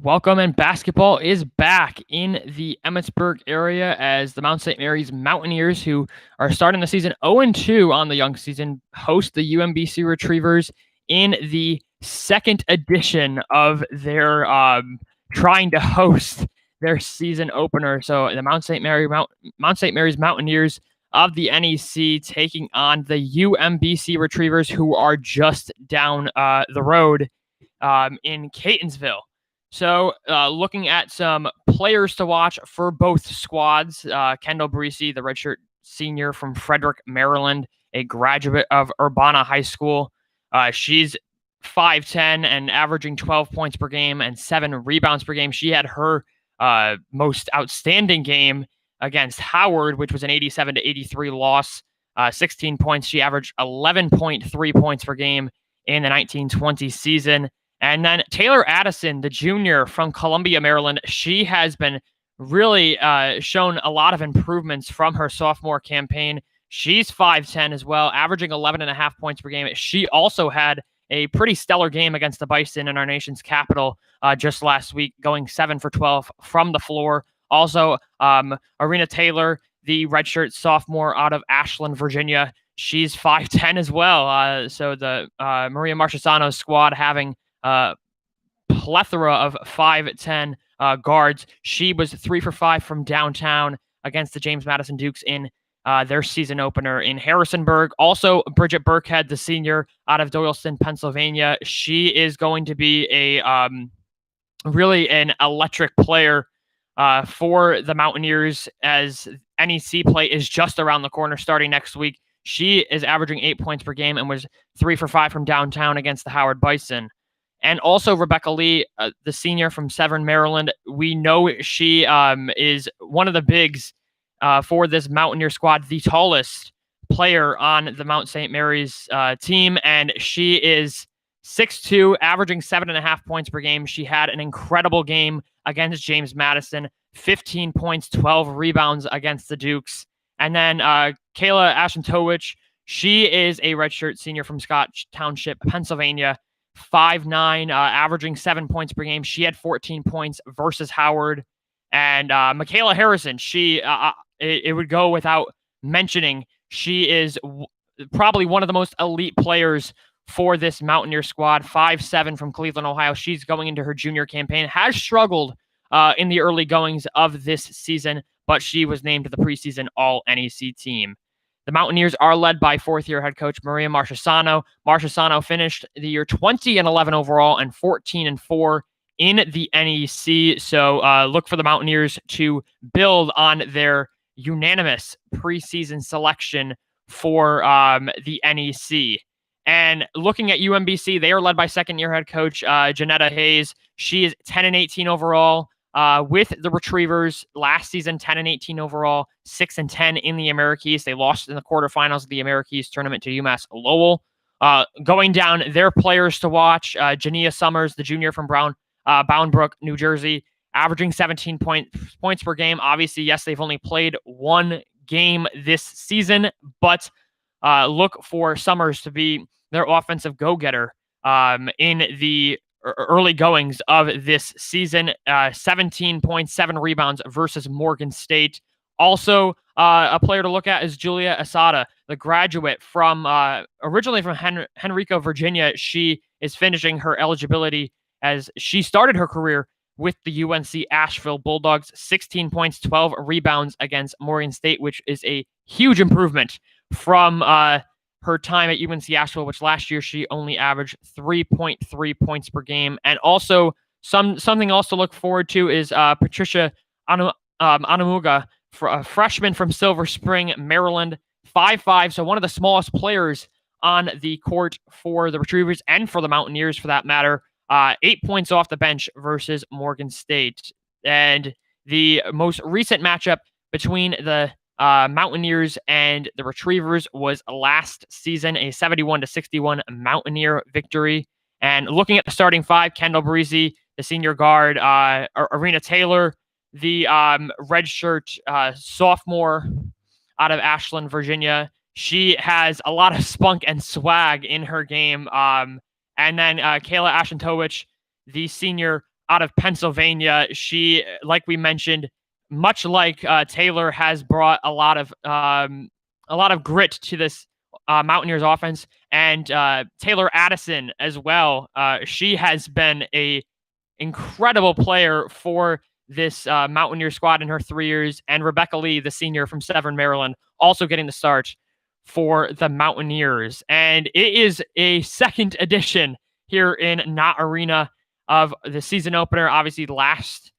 Welcome, and basketball is back in the Emmitsburg area as the Mount St. Mary's Mountaineers, who are starting the season 0-2 on the young season, host the UMBC Retrievers in the second edition of their trying to host their season opener. So the Mount St. Mary's Mountaineers of the NEC taking on the UMBC Retrievers, who are just down the road in Catonsville. So looking at some players to watch for both squads, Kendall Breesy, the redshirt senior from Frederick, Maryland, a graduate of Urbana High School. She's 5'10" and averaging 12 points per game and 7 rebounds per game. She had her most outstanding game against Howard, which was an 87-83 loss, 16 points. She averaged 11.3 points per game in the 1920 season. And then Taylor Addison, the junior from Columbia, Maryland, she has been really shown a lot of improvements from her sophomore campaign. She's 5'10" as well, averaging 11.5 points per game. She also had a pretty stellar game against the Bison in our nation's capital just last week, going 7 for 12 from the floor. Also, Arena Taylor, the redshirt sophomore out of Ashland, Virginia, she's 5'10" as well. So the Maria Marchesano's squad having plethora of 5'10" guards. She was 3 for 5 from downtown against the James Madison Dukes in their season opener in Harrisonburg. Also, Bridget Burkhead, the senior out of Doylestown, Pennsylvania. She is going to be a really an electric player for the Mountaineers, as NEC play is just around the corner starting next week. She is averaging 8 points per game and was 3 for 5 from downtown against the Howard Bison. And also Rebecca Lee, the senior from Severn, Maryland. We know she is one of the bigs for this Mountaineer squad, the tallest player on the Mount St. Mary's team. And she is 6'2", averaging 7.5 points per game. She had an incredible game against James Madison, 15 points, 12 rebounds against the Dukes. And then Kayla Ashentowicz, she is a redshirt senior from Scott Township, Pennsylvania, 5'9", averaging 7 points per game. She had 14 points versus Howard. And Michaela Harrison, she it would go without mentioning, she is probably one of the most elite players for this Mountaineer squad, 5'7" from Cleveland, Ohio. She's going into her junior campaign, has struggled in the early goings of this season, but she was named to the preseason All-NEC team. The Mountaineers are led by fourth-year head coach Maria Marchesano. Marchesano finished the year 20-11 overall and 14-4 in the NEC. So look for the Mountaineers to build on their unanimous preseason selection for the NEC. And looking at UMBC, they are led by second-year head coach Janetta Hayes. She is 10-18 overall. With the Retrievers last season, 10-18 overall, 6-10 in the Americas. They lost in the quarterfinals of the Americas tournament to UMass Lowell. Going down, their players to watch: Jania Summers, the junior from Boundbrook, New Jersey, averaging 17 points per game. Obviously, yes, they've only played one game this season, but look for Summers to be their offensive go-getter in the early goings of this season. 17 points, 7 rebounds versus Morgan State. Also, a player to look at is Julia Asada, the graduate from originally from Henrico, Virginia. She is finishing her eligibility as she started her career with the UNC Asheville Bulldogs. 16 points, 12 rebounds against Morgan State, which is a huge improvement from her time at UNC Asheville, which last year she only averaged 3.3 points per game. And also something else to look forward to is Patricia Anamuga, a freshman from Silver Spring, Maryland, 5'5", so one of the smallest players on the court for the Retrievers and for the Mountaineers for that matter. 8 points off the bench versus Morgan State. And the most recent matchup between the Mountaineers and the Retrievers was last season, a 71-61 Mountaineer victory. And looking at the starting five, Kendall Breesy, the senior guard, Arena Taylor, the redshirt sophomore out of Ashland, Virginia. She has a lot of spunk and swag in her game. And then Kayla Ashentowicz, the senior out of Pennsylvania. She, like we mentioned, much like Taylor, has brought a lot of grit to this Mountaineers offense, and Taylor Addison as well. She has been a incredible player for this Mountaineer squad in her 3 years, and Rebecca Lee, the senior from Severn, Maryland, also getting the start for the Mountaineers. And it is a second edition here in Knott Arena of the season opener. Obviously, last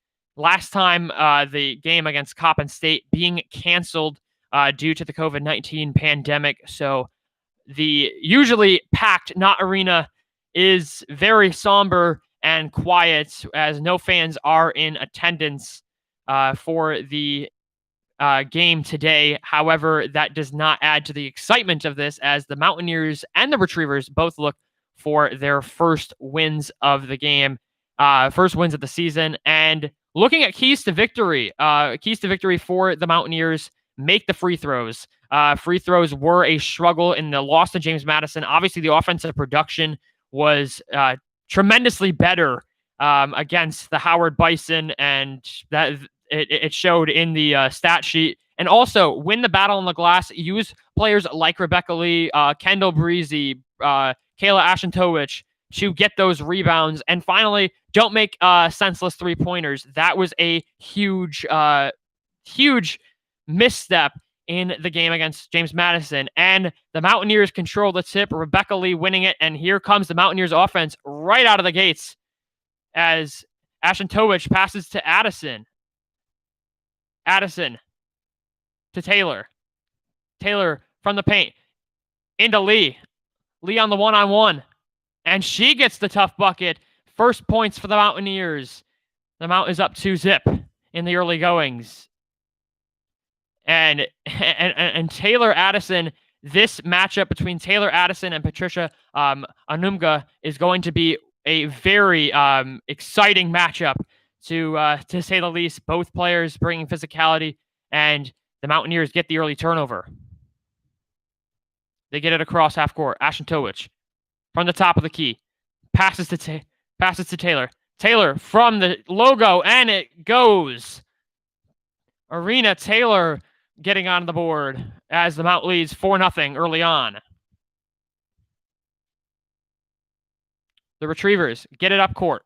time the game against Coppin State being canceled due to the COVID-19 pandemic. So the usually packed Knott Arena is very somber and quiet as no fans are in attendance for the game today. However, that does not add to the excitement of this, as the Mountaineers and the Retrievers both look for their first wins of the game, first wins of the season. And looking at keys to victory for the Mountaineers: make the free throws. Free throws were a struggle in the loss to James Madison. Obviously, the offensive production was tremendously better against the Howard Bison, and that it showed in the stat sheet. And also, win the battle on the glass. Use players like Rebecca Lee, Kendall Breezy, Kayla Ashentowicz to get those rebounds. And finally, don't make senseless three-pointers. That was a huge misstep in the game against James Madison. And the Mountaineers control the tip, Rebecca Lee winning it. And here comes the Mountaineers offense right out of the gates as Ashentowicz passes to Addison. Addison to Taylor. Taylor from the paint into Lee. Lee on the one-on-one. And she gets the tough bucket. First points for the Mountaineers. The Mount is up 2-0 in the early goings. And Taylor Addison, this matchup between Taylor Addison and Patricia Anumga is going to be a very exciting matchup, to say the least. Both players bringing physicality, and the Mountaineers get the early turnover. They get it across half court. Ashentowicz from the top of the key passes to Taylor. Taylor from the logo, and it goes. Arena Taylor getting on the board as the Mount leads 4-0 early on. The Retrievers get it up court.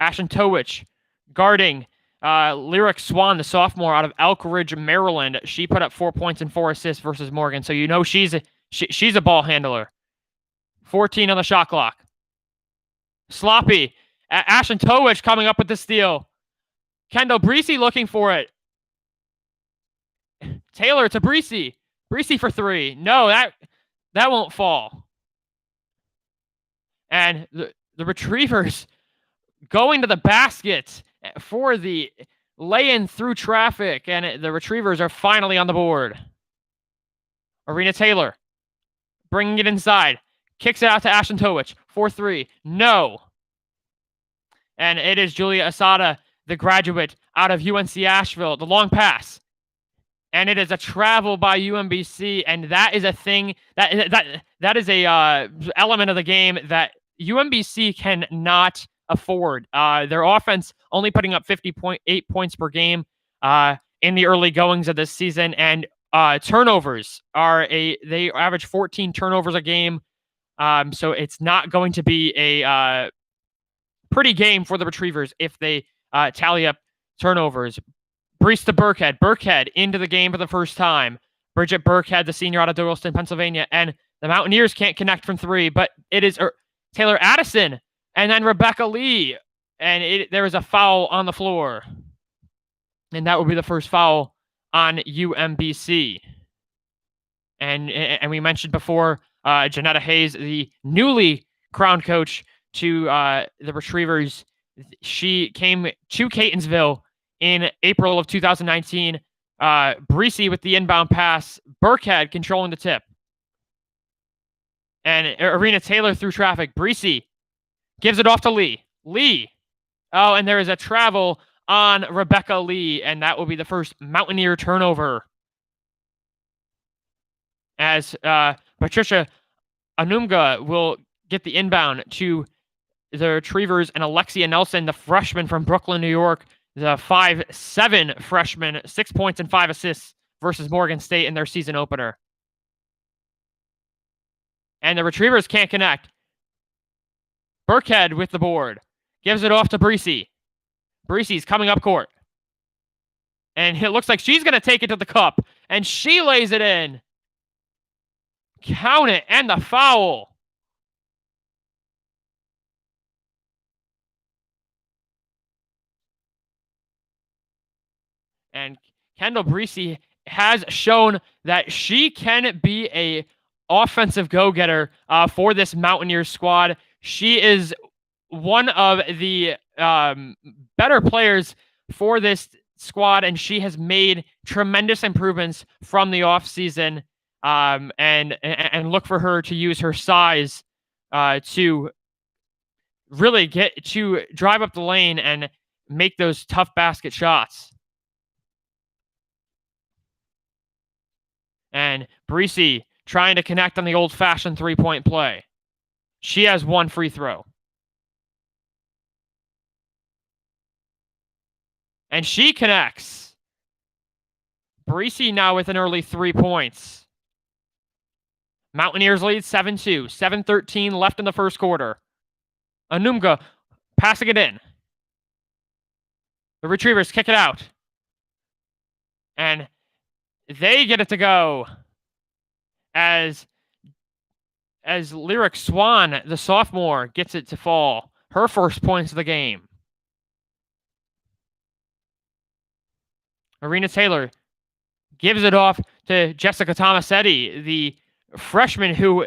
Ashentowicz guarding Lyric Swan, the sophomore out of Elk Ridge, Maryland. She put up 4 points and 4 assists versus Morgan, so you know she's a ball handler. 14 on the shot clock. Sloppy. Ashentowicz coming up with the steal. Kendall Breesy looking for it. Taylor to Breesy. Breesy for 3. No, that won't fall. And the Retrievers going to the basket for the lay-in through traffic, and the Retrievers are finally on the board. Arena Taylor bringing it inside. Kicks it out to Ashentowicz. 4-3. No. And it is Julia Asada, the graduate out of UNC Asheville, the long pass. And it is a travel by UMBC, and that is a thing that is a element of the game that UMBC cannot afford. Their offense only putting up 50.8 points per game in the early goings of this season, and turnovers they average 14 turnovers a game. So it's not going to be a pretty game for the Retrievers if they tally up turnovers. Brees to Burkhead. Burkhead into the game for the first time. Bridget Burkhead, the senior out of Douglaston, Pennsylvania. And the Mountaineers can't connect from 3, but it is Taylor Addison and then Rebecca Lee. And there is a foul on the floor. And that will be the first foul on UMBC. And we mentioned before, Janetta Hayes, the newly crowned coach to the Retrievers. She came to Catonsville in April of 2019. Breesy with the inbound pass. Burkhead controlling the tip. And Arena Taylor through traffic. Breesy gives it off to Lee. Lee. Oh, and there is a travel on Rebecca Lee, and that will be the first Mountaineer turnover. As Patricia Anumga will get the inbound to the Retrievers and Alexia Nelson, the freshman from Brooklyn, New York, the 5'7" freshman, 6 points and 5 assists versus Morgan State in their season opener. And the Retrievers can't connect. Burkhead with the board. Gives it off to Breesy. Breesy's coming up court. And it looks like she's going to take it to the cup. And she lays it in. Count it, and the foul. And Kendall Breesy has shown that she can be a offensive go-getter for this Mountaineers squad. She is one of the better players for this squad, and she has made tremendous improvements from the offseason. And look for her to use her size to really get to drive up the lane and make those tough basket shots. And Breesy trying to connect on the old-fashioned three-point play. She has one free throw. And she connects. Breesy now with an early 3 points. Mountaineers lead 7-2. 7:13 left in the first quarter. Anumga passing it in. The Retrievers kick it out. And they get it to go as Lyric Swan, the sophomore, gets it to fall. Her first points of the game. Arena Taylor gives it off to Jessica Tomasetti, the freshman who,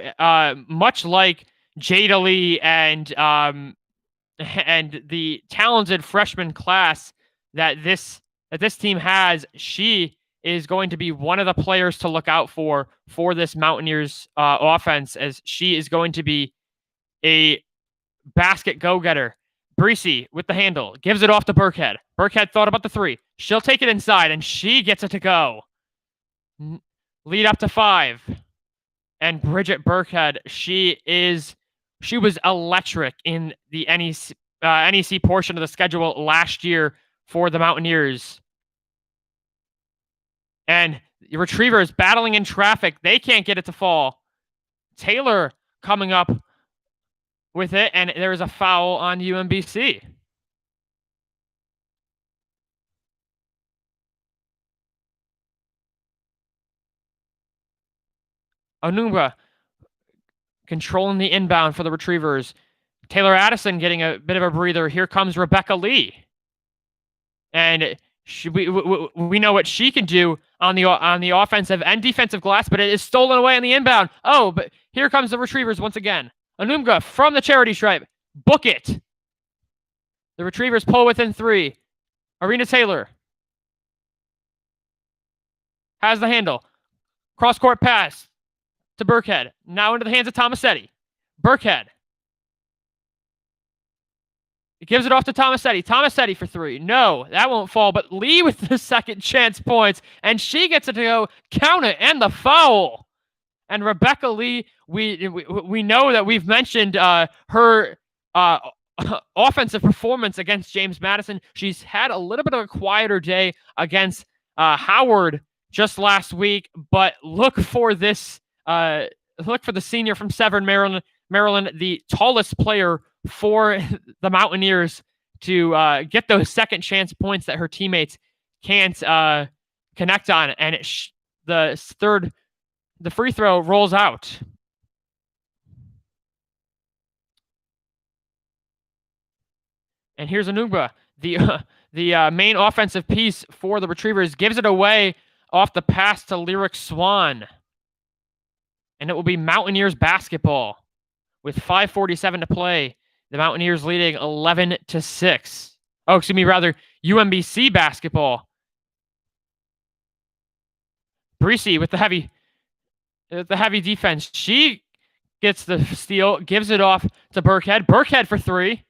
much like Jada Lee and the talented freshman class that this team has, she is going to be one of the players to look out for this Mountaineers offense, as she is going to be a basket go-getter. Breesy with the handle, gives it off to Burkhead. Burkhead thought about the three. She'll take it inside, and she gets it to go. Lead up to 5. And Bridget Burkhead, she was electric in the NEC portion of the schedule last year for the Mountaineers. And the Retrievers battling in traffic. They can't get it to fall. Taylor coming up with it, and there is a foul on UMBC. Anumba controlling the inbound for the Retrievers. Taylor Addison getting a bit of a breather. Here comes Rebecca Lee. And we know what she can do on the offensive and defensive glass, but it is stolen away on the inbound. Oh, but here comes the Retrievers once again. Anumga from the charity stripe. Book it. The Retrievers pull within 3. Arena Taylor has the handle. Cross-court pass to Burkhead. Now into the hands of Tomasetti. Burkhead. He gives it off to Tomasetti. Tomasetti for 3. No, that won't fall. But Lee with the second chance points. And she gets it to go. Count it. And the foul. And Rebecca Lee, we know that we've mentioned her offensive performance against James Madison. She's had a little bit of a quieter day against Howard just last week. But look for this. Look for the senior from Severn, Maryland, the tallest player for the Mountaineers, to get those second chance points that her teammates can't connect on. And the free throw rolls out. And here's Anumba, the main offensive piece for the Retrievers, gives it away off the pass to Lyric Swan. And it will be Mountaineers basketball with 5:47 to play. The Mountaineers leading 11-6. Oh, excuse me, rather UMBC basketball. Breesy with the heavy defense. She gets the steal, gives it off to Burkhead. Burkhead for 3.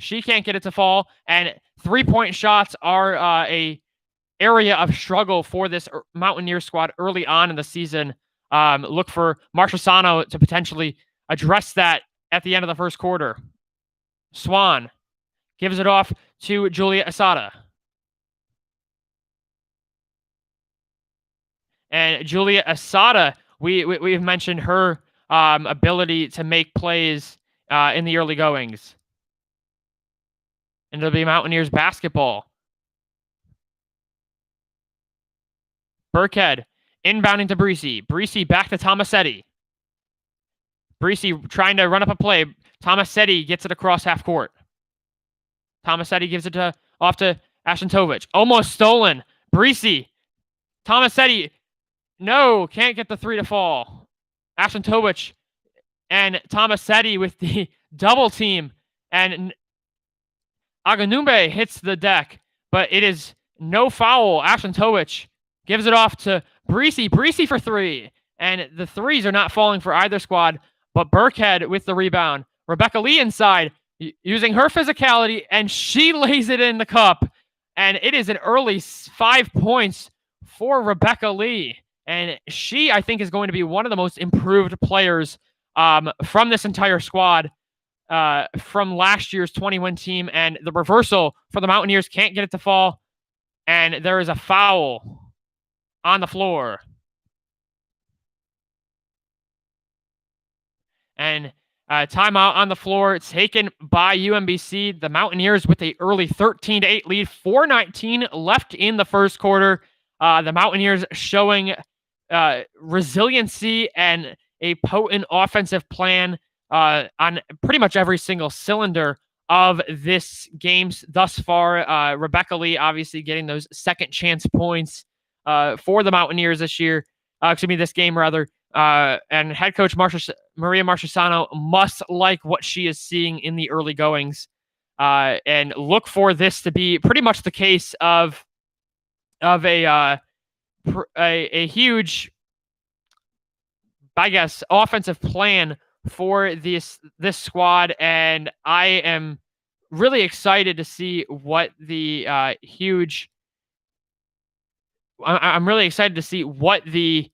She can't get it to fall, and 3-point shots are a area of struggle for this Mountaineer squad early on in the season. Look for Marsha Sano to potentially address that at the end of the first quarter. Swan gives it off to Julia Asada. And Julia Asada, we've mentioned her ability to make plays in the early goings. And it'll be Mountaineers basketball. Burkhead inbounding to Breesy. Breesy back to Tomasetti. Breesy trying to run up a play. Tomasetti gets it across half court. Tomasetti gives it off to Ashentovich. Almost stolen. Breesy. Tomasetti. No, can't get the three to fall. Ashentovich and Tomasetti with the double team. And Aganumbe hits the deck, but it is no foul. Ashentovich gives it off to Breesy. Breesy for three. And the threes are not falling for either squad, but Burkhead with the rebound. Rebecca Lee inside, using her physicality, and she lays it in the cup. And it is an early 5 points for Rebecca Lee. And she, I think, is going to be one of the most improved players from this entire squad from last year's 20-win team. And the reversal for the Mountaineers can't get it to fall. And there is a foul on the floor. And timeout on the floor taken by UMBC. The Mountaineers with a early 13-8 lead. 4:19 left in the first quarter. The Mountaineers showing resiliency and a potent offensive plan on pretty much every single cylinder of this game thus far. Rebecca Lee obviously getting those second chance points for the Mountaineers this year. This game rather. And head coach Maria Marchesano must like what she is seeing in the early goings, and look for this to be pretty much the case of a huge, I guess, offensive plan for this squad. And I am really excited to see what the I'm really excited to see what the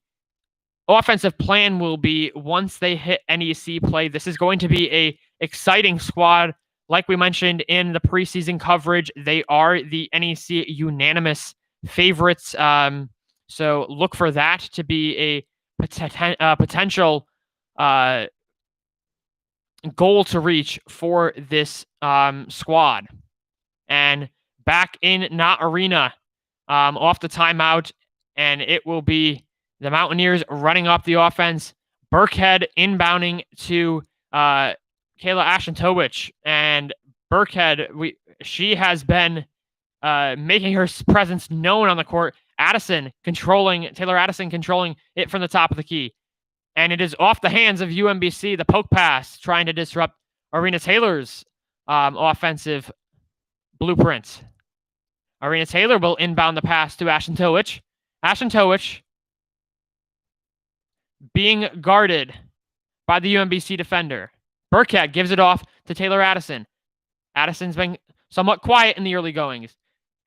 offensive plan will be once they hit NEC play. This is going to be a exciting squad. Like we mentioned in the preseason coverage, they are the NEC unanimous favorites. So look for that to be a potential goal to reach for this squad. And back in Knott Arena, off the timeout, and it will be the Mountaineers running up the offense. Burkhead inbounding to Kayla Ashentovich. And Burkhead, she has been making her presence known on the court. Taylor Addison controlling it from the top of the key. And it is off the hands of UMBC, the poke pass, trying to disrupt Arena Taylor's offensive blueprint. Arena Taylor will inbound the pass to Ashentovich. Ashentovich being guarded by the UMBC defender. Burkhead gives it off to Taylor Addison. Addison's been somewhat quiet in the early goings.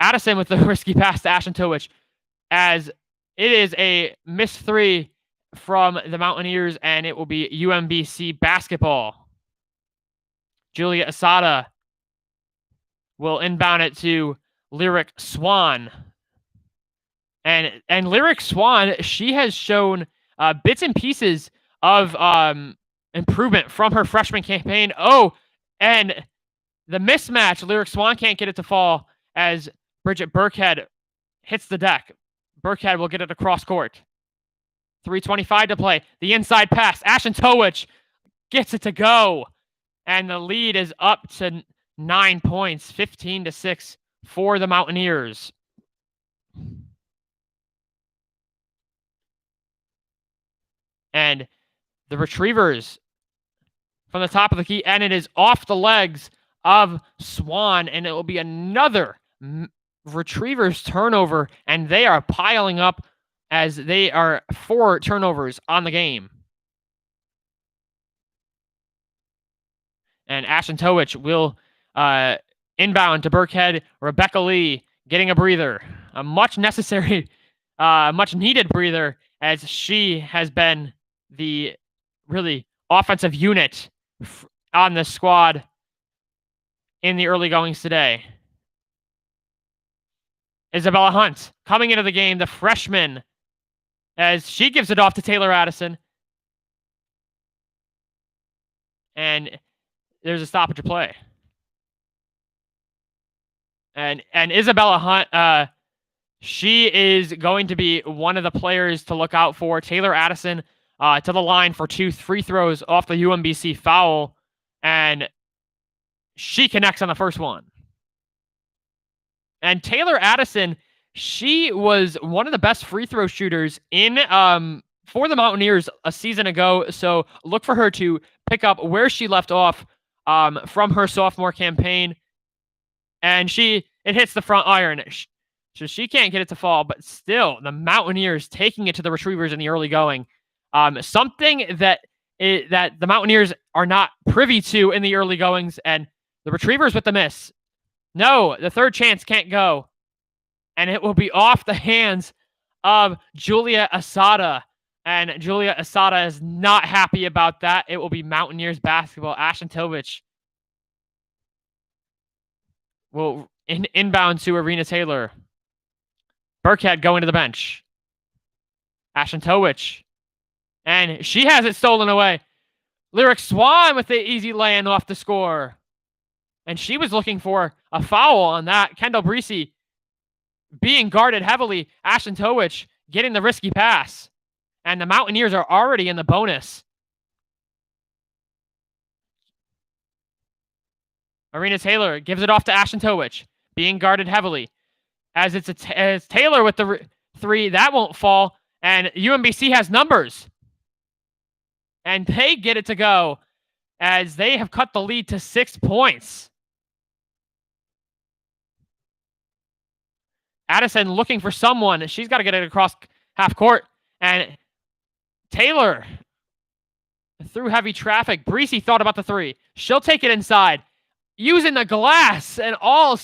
Addison with the risky pass to Ashentovich, as it is a missed three from the Mountaineers, and it will be UMBC basketball. Julia Asada will inbound it to Lyric Swan. And Lyric Swan, she has shown bits and pieces of improvement from her freshman campaign. Oh, and the mismatch, Lyric Swan can't get it to fall as Bridget Burkhead hits the deck. Burkhead will get it across court. 3:25 to play. The inside pass. Ashentovich gets it to go. And the lead is up to 9 points, 15-6 for the Mountaineers. And the Retrievers from the top of the key, and it is off the legs of Swan, and it will be another Retrievers turnover, and they are piling up as they are 4 turnovers on the game. And Ashentovich will inbound to Burkhead. Rebecca Lee getting a breather, a much necessary, much needed breather, as she has been the really offensive unit on the squad in the early goings today. Isabella Hunt coming into the game, the freshman, as she gives it off to Taylor Addison. And there's a stoppage of play. And Isabella Hunt, she is going to be one of the players to look out for. Taylor Addison to the line for 2 free throws off the UMBC foul. And she connects on the first one. And Taylor Addison, she was one of the best free throw shooters in for the Mountaineers a season ago. So look for her to pick up where she left off from her sophomore campaign. And it hits the front iron. So she can't get it to fall, but still, the Mountaineers taking it to the Retrievers in the early going. Something that the Mountaineers are not privy to in the early goings, and the Retrievers with the miss. No, the third chance can't go. And it will be off the hands of Julia Asada. And Julia Asada is not happy about that. It will be Mountaineers basketball. Ashentovich will inbound to Arena Taylor. Burkhead going to the bench. Ashentovich. And she has it stolen away. Lyric Swan with the easy lay-in off the score. And she was looking for a foul on that. Kendall Breesy being guarded heavily. Ashentovich getting the risky pass. And the Mountaineers are already in the bonus. Arena Taylor gives it off to Ashentovich, being guarded heavily. As it's Taylor with the three, that won't fall. And UMBC has numbers. And they get it to go as they have cut the lead to 6 points. Addison looking for someone. She's got to get it across half court. And Taylor through heavy traffic. Breesy thought about the three. She'll take it inside. Using the glass and all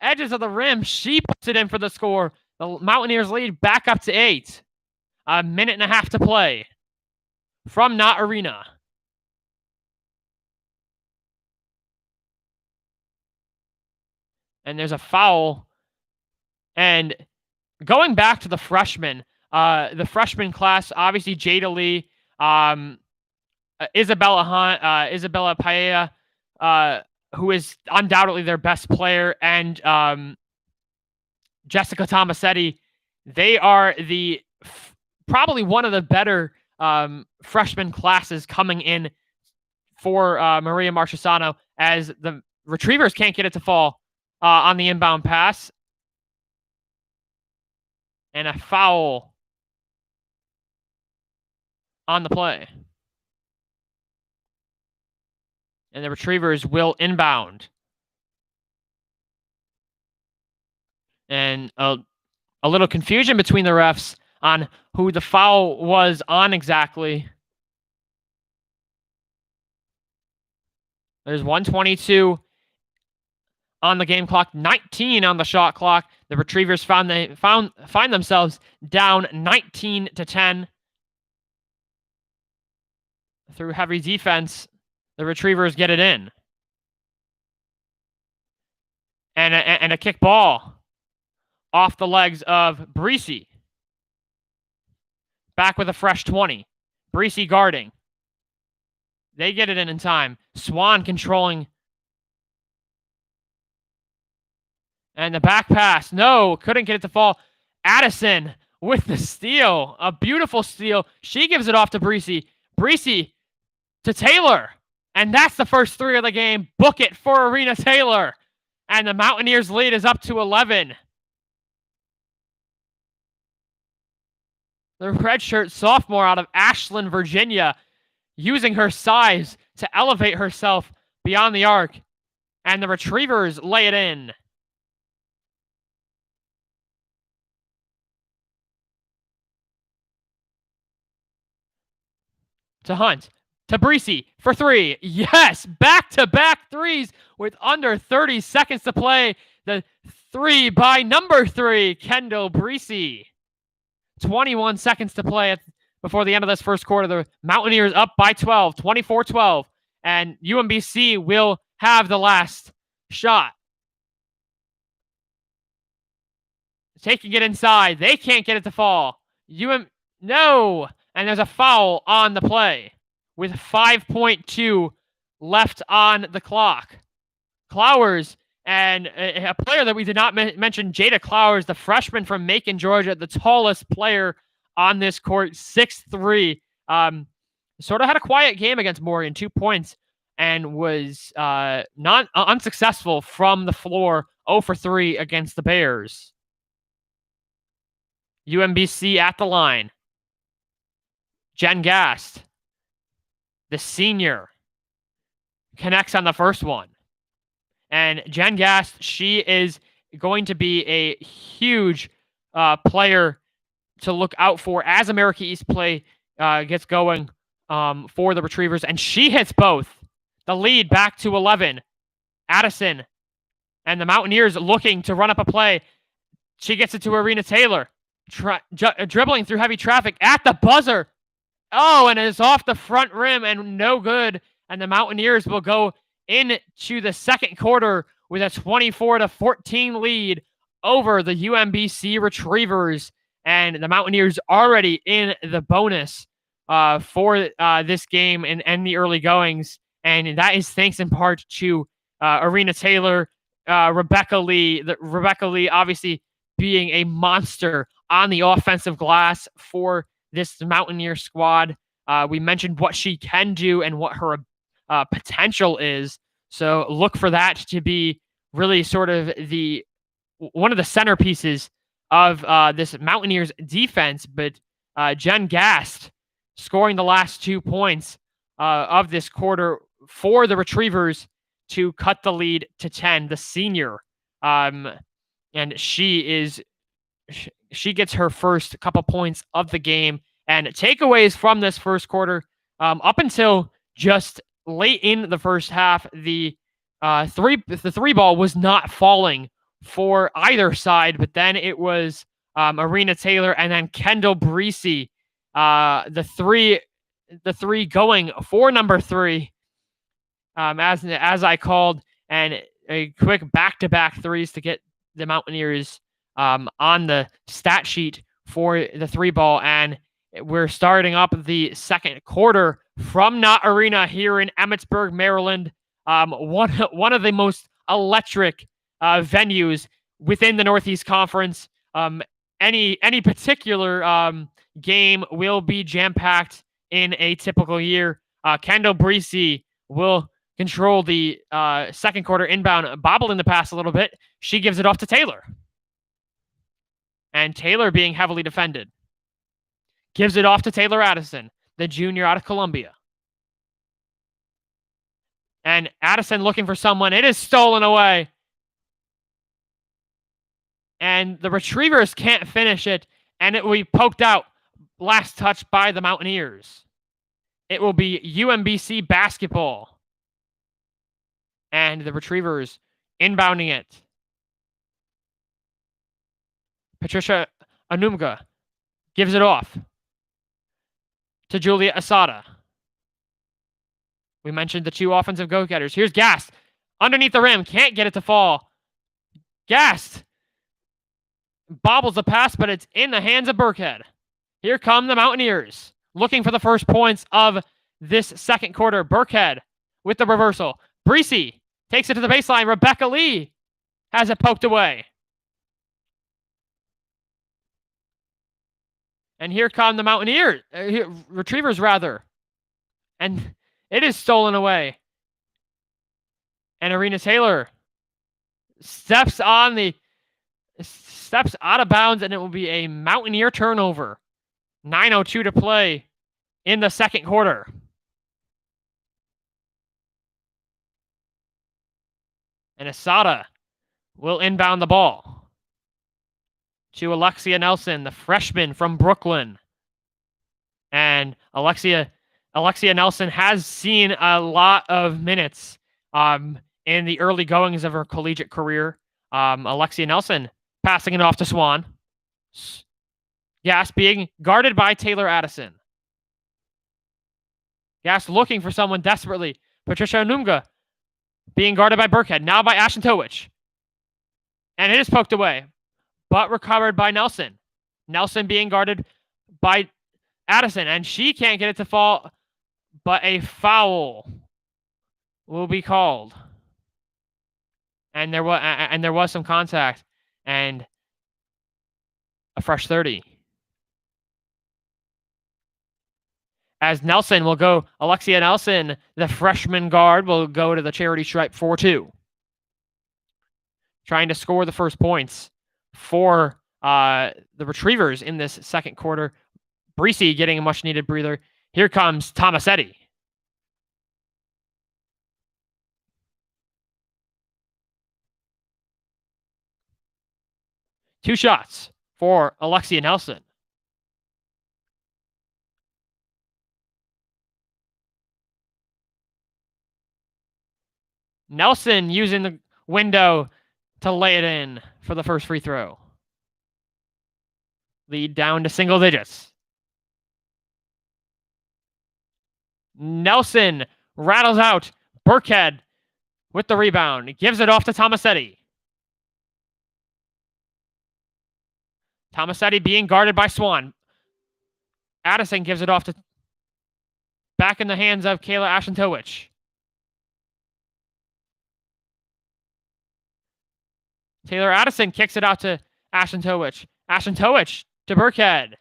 edges of the rim, she puts it in for the score. The Mountaineers lead back up to 8. A minute and a half to play from Knott Arena. And there's a foul. And going back to the freshman class, obviously Jada Lee, Isabella Hunt, Isabella Paella, who is undoubtedly their best player, and Jessica Tomasetti. They are probably one of the better freshman classes coming in for Maria Marchesano, as the Retrievers can't get it to fall on the inbound pass. And a foul on the play. And the Retrievers will inbound. And a little confusion between the refs on who the foul was on exactly. There's 1:22 on the game clock, 19 on the shot clock. The Retrievers find themselves down 19-10. Through heavy defense, the Retrievers get it in. And a kick ball off the legs of Breesy. Back with a fresh 20. Breesy guarding. They get it in time. Swan controlling. And the back pass. No, couldn't get it to fall. Addison with the steal. A beautiful steal. She gives it off to Breesy. Breesy to Taylor. And that's the first three of the game. Book it for Arena Taylor. And the Mountaineers lead is up to 11. The redshirt sophomore out of Ashland, Virginia, using her size to elevate herself beyond the arc. And the Retrievers lay it in. To Hunt. To Breesy for three. Yes, back-to-back threes with under 30 seconds to play. The three by number 3, Kendall Breesy. 21 seconds to play before the end of this first quarter. The Mountaineers up by 12, 24-12. And UMBC will have the last Shot. Taking it inside. They can't get it to fall. No. And there's a foul on the play with 5.2 left on the clock. Clowers and a player that we did not mention, Jada Clowers, the freshman from Macon, Georgia, the tallest player on this court, 6'3". Sort of had a quiet game against Morgan, 2 points, and was not unsuccessful from the floor, 0 for 3 against the Bears. UMBC at the line. Jen Gast, the senior, connects on the first one. And Jen Gast, she is going to be a huge player to look out for as America East play gets going for the Retrievers. And she hits both. The lead back to 11. Addison and the Mountaineers looking to run up a play. She gets it to Arena Taylor. Dribbling through heavy traffic at the buzzer. Oh, and it's off the front rim and no good. And the Mountaineers will go into the second quarter with a 24-14 lead over the UMBC Retrievers. And the Mountaineers already in the bonus for this game and the early goings. And that is thanks in part to Arena Taylor, Rebecca Lee. Rebecca Lee obviously being a monster on the offensive glass for this Mountaineer squad. We mentioned what she can do and what her potential is. So look for that to be really sort of one of the centerpieces of this Mountaineers defense. But Jen Gast scoring the last 2 points of this quarter for the Retrievers to cut the lead to 10, the senior. And she gets her first couple points of the game. And takeaways from this first quarter, up until just late in the first half, the three ball was not falling for either side, but then it was Arena Taylor and then Kendall Breesy, the three going for number 3, as I called, and a quick back-to-back threes to get the Mountaineers on the stat sheet for the 3-ball. And we're starting up the second quarter from Knott Arena here in Emmitsburg, Maryland. One of the most electric venues within the Northeast Conference. Any particular game will be jam-packed in a typical year. Kendall Breesy will control the second quarter inbound, bobbling the pass a little bit. She gives it off to Taylor. And Taylor being heavily defended. Gives it off to Taylor Addison, the junior out of Columbia. And Addison looking for someone. It is stolen away. And the Retrievers can't finish it. And it will be poked out. Last touch by the Mountaineers. It will be UMBC basketball. And the Retrievers inbounding it. Patricia Anumga gives it off to Julia Asada. We mentioned the 2 offensive go-getters. Here's Gast. Underneath the rim. Can't get it to fall. Gast bobbles the pass, but it's in the hands of Burkhead. Here come the Mountaineers. Looking for the first points of this second quarter. Burkhead with the reversal. Breesy takes it to the baseline. Rebecca Lee has it poked away. And here come the Mountaineers, Retrievers rather. And it is stolen away. And Arena Taylor steps out of bounds, and it will be a Mountaineer turnover. 9:02 to play in the second quarter. And Asada will inbound the ball to Alexia Nelson, the freshman from Brooklyn. And Alexia Nelson has seen a lot of minutes in the early goings of her collegiate career. Alexia Nelson passing it off to Swan. Gast being guarded by Taylor Addison. Gast looking for someone desperately. Patricia Anumga being guarded by Burkhead, now by Ashton-Towich. And it is poked away, but recovered by Nelson. Nelson being guarded by Addison, and she can't get it to fall, but a foul will be called. And there was some contact, and a fresh 30. As Nelson will go, Alexia Nelson, the freshman guard, will go to the charity stripe 4-2. Trying to score the first points for the Retrievers in this second quarter. Breesy getting a much-needed breather. Here comes Tomasetti. Two shots for Alexia Nelson. Nelson using the window to lay it in for the first free throw. Lead down to single digits. Nelson rattles out. Burkhead with the rebound. Gives it off to Tomasetti. Tomasetti being guarded by Swan. Addison gives it off to back in the hands of Kayla Ashton-Towich. Taylor Addison kicks it out to Ashton-Towich. Ashton-Towich to Burkhead.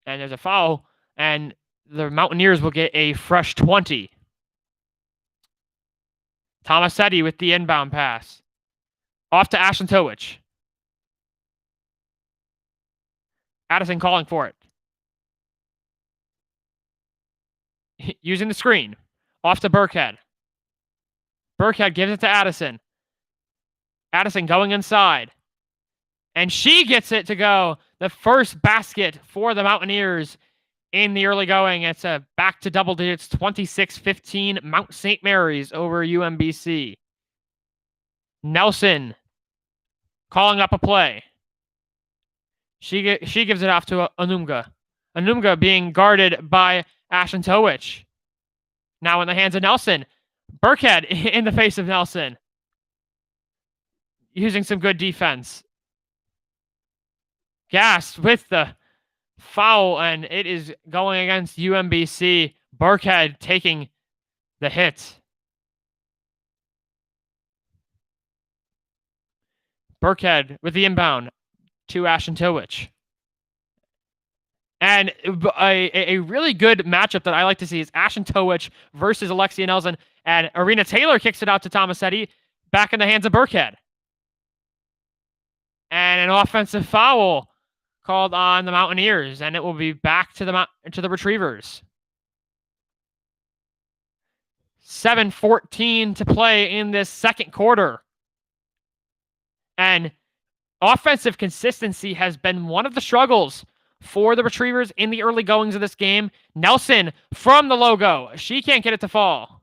And there's a foul, and the Mountaineers will get a fresh 20. Tomasetti with the inbound pass. Off to Ashton-Towich. Addison calling for it. Using the screen. Off to Burkhead. Burkhead gives it to Addison. Addison going inside. And she gets it to go. The first basket for the Mountaineers in the early going. It's a back to double digits, 26-15, Mount St. Mary's over UMBC. Nelson calling up a play. She gives it off to Anunga. Anunga being guarded by Ashton-Towich. Now in the hands of Nelson. Burkhead in the face of Nelson. Using some good defense. Gassed with the foul, and it is going against UMBC. Burkhead taking the hit. Burkhead with the inbound to Ashton-Towich. And a really good matchup that I like to see is Ashton-Towich versus Alexia Nelson. And Arena Taylor kicks it out to Tomasetti, back in the hands of Burkhead. And an offensive foul called on the Mountaineers, and it will be back to the Retrievers. 7:14 to play in this second quarter. And offensive consistency has been one of the struggles for the Retrievers in the early goings of this game. Nelson from the logo. She can't get it to fall.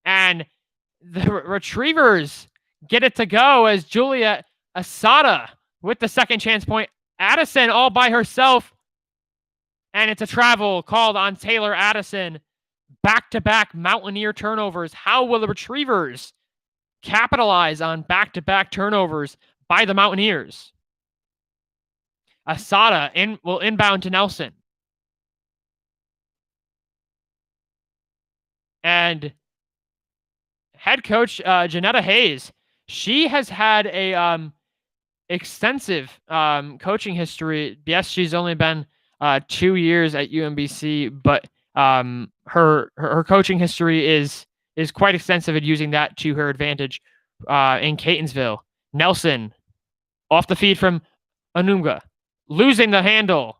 And the Retrievers get it to go as Julia Asada with the second chance point. Addison all by herself. And it's a travel called on Taylor Addison. Back-to-back Mountaineer turnovers. How will the Retrievers capitalize on back-to-back turnovers by the Mountaineers? Asada will inbound to Nelson. And head coach Janetta Hayes, she has had a extensive coaching history. Yes, she's only been 2 years at UMBC, but her coaching history is quite extensive at using that to her advantage in Catonsville. Nelson off the feed from Anunga, losing the handle.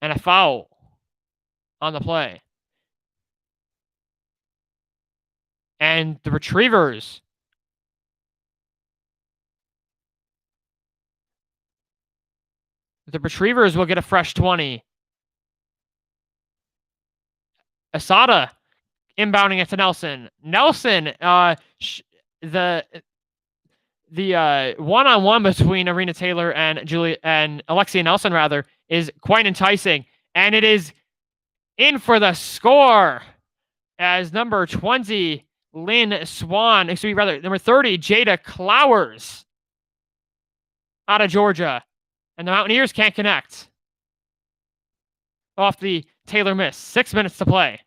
And a foul on the play. And the Retrievers will get a fresh 20. Asada inbounding it to Nelson. Nelson, the one-on-one between Arena Taylor and Alexia Nelson is quite enticing, and it is in for the score as number 20 Lynn Swan, number 30 Jada Clowers out of Georgia, and the Mountaineers can't connect off the Taylor miss. 6 minutes to play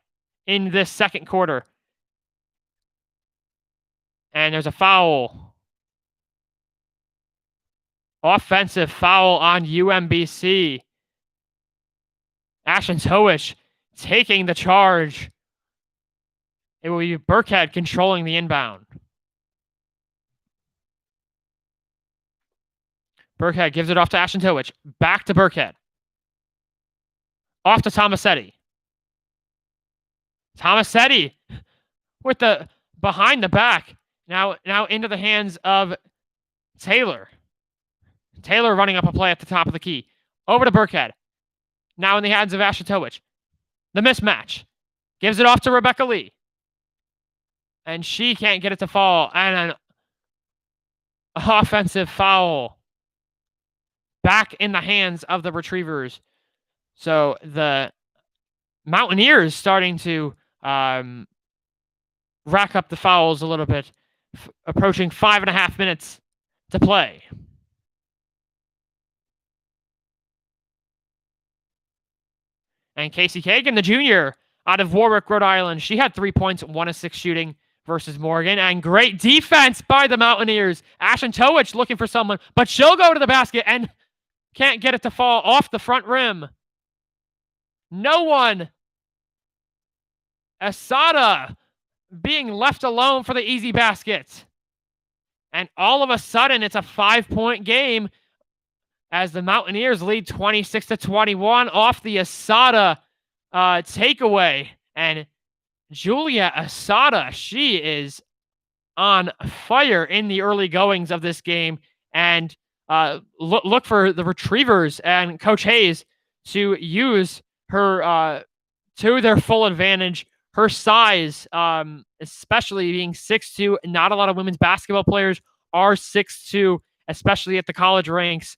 in this second quarter, and there's a foul. Offensive foul on UMBC. Ashton Towich taking the charge. It will be Burkhead controlling the inbound. Burkhead gives it off to Ashton Towich. Back to Burkhead. Off to Tomasetti. Tomasetti with the behind the back. Now into the hands of Taylor. Taylor running up a play at the top of the key. Over to Burkhead. Now in the hands of Ashton Towich. The mismatch. Gives it off to Rebecca Lee. And she can't get it to fall. And an offensive foul. Back in the hands of the Retrievers. So the Mountaineers starting to rack up the fouls a little bit. Approaching 5.5 minutes to play. And Casey Kagan, the junior, out of Warwick, Rhode Island. She had 3 points, 1 of 6 shooting versus Morgan. And great defense by the Mountaineers. Ashton Towich looking for someone, but she'll go to the basket and can't get it to fall off the front rim. No one. Asada being left alone for the easy basket. And all of a sudden, it's a 5-point game as the Mountaineers lead 26-21 off the Asada takeaway. And Julia Asada, she is on fire in the early goings of this game. And look for the Retrievers and Coach Hayes to use her to their full advantage. Her size, especially being 6'2", not a lot of women's basketball players are 6'2", especially at the college ranks.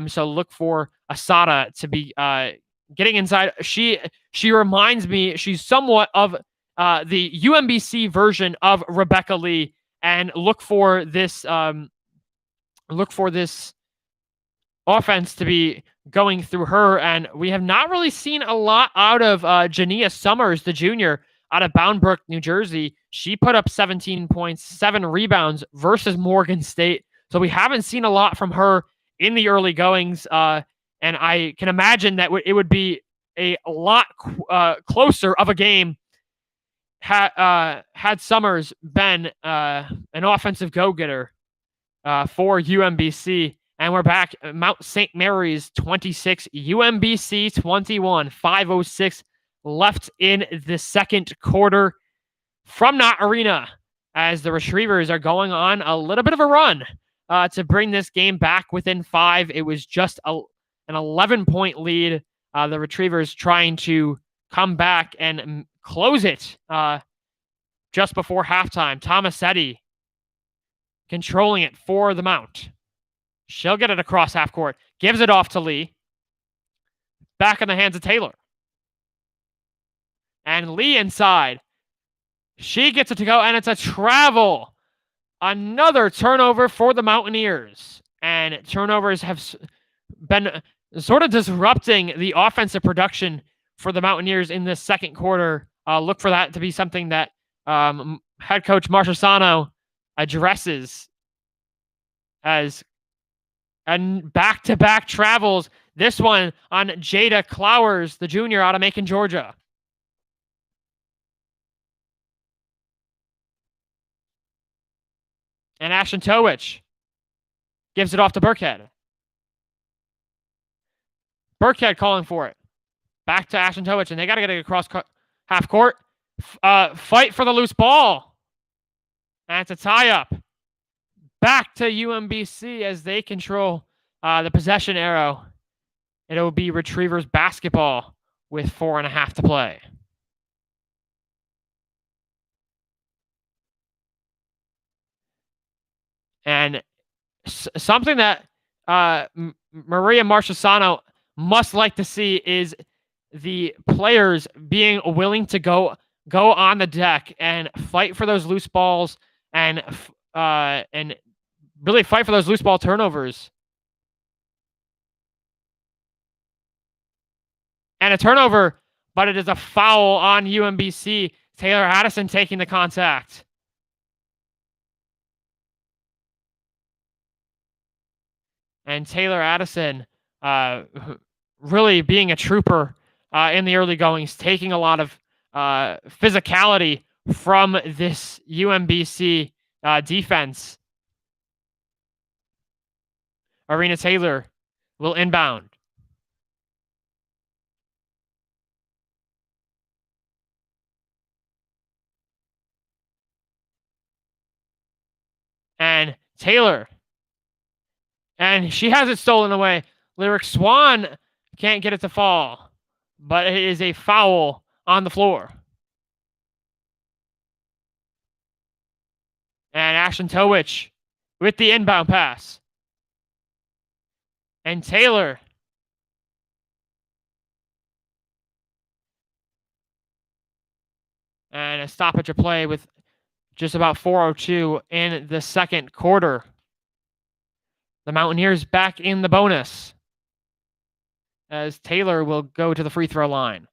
So look for Asada to be getting inside. She reminds me, she's somewhat of the UMBC version of Rebecca Lee, and look for this offense to be going through her. And we have not really seen a lot out of Jania Summers, the junior, out of Bound Brook, New Jersey. She put up 17 points, 7 rebounds versus Morgan State. So we haven't seen a lot from her in the early goings. And I can imagine that it would be a lot closer of a game had Summers been an offensive go-getter for UMBC. And we're back. Mount St. Mary's 26, UMBC 21, 5:06 left in the second quarter from Knott Arena as the Retrievers are going on a little bit of a run to bring this game back within 5. It was just an 11-point lead. The Retrievers trying to come back and close it just before halftime. Tomasetti controlling it for the Mount. She'll get it across half court. Gives it off to Lee. Back in the hands of Taylor. And Lee inside. She gets it to go, and it's a travel. Another turnover for the Mountaineers. And turnovers have been sort of disrupting the offensive production for the Mountaineers in this second quarter. Look for that to be something that head coach Marchesano addresses as and back-to-back travels. This one on Jada Clowers, the junior out of Macon, Georgia. And Ashton Towich gives it off to Burkhead. Burkhead calling for it. Back to Ashton Towich, and they got to get it across half court. Fight for the loose ball. And it's a tie-up. Back to UMBC as they control the possession arrow. It'll be Retrievers basketball with 4.5 to play. And something that Maria Marchesano must like to see is the players being willing to go on the deck and fight for those loose balls and really fight for those loose ball turnovers. And a turnover, but it is a foul on UMBC. Taylor Addison taking the contact. And Taylor Addison really being a trooper in the early goings, taking a lot of physicality from this UMBC defense. Arena Taylor will inbound. And Taylor. And she has it stolen away. Lyric Swan can't get it to fall, but it is a foul on the floor. And Ashlyn Towich with the inbound pass. And Taylor. And a stoppage of play with just about 4:02 in the second quarter. The Mountaineers back in the bonus as Taylor will go to the free throw line.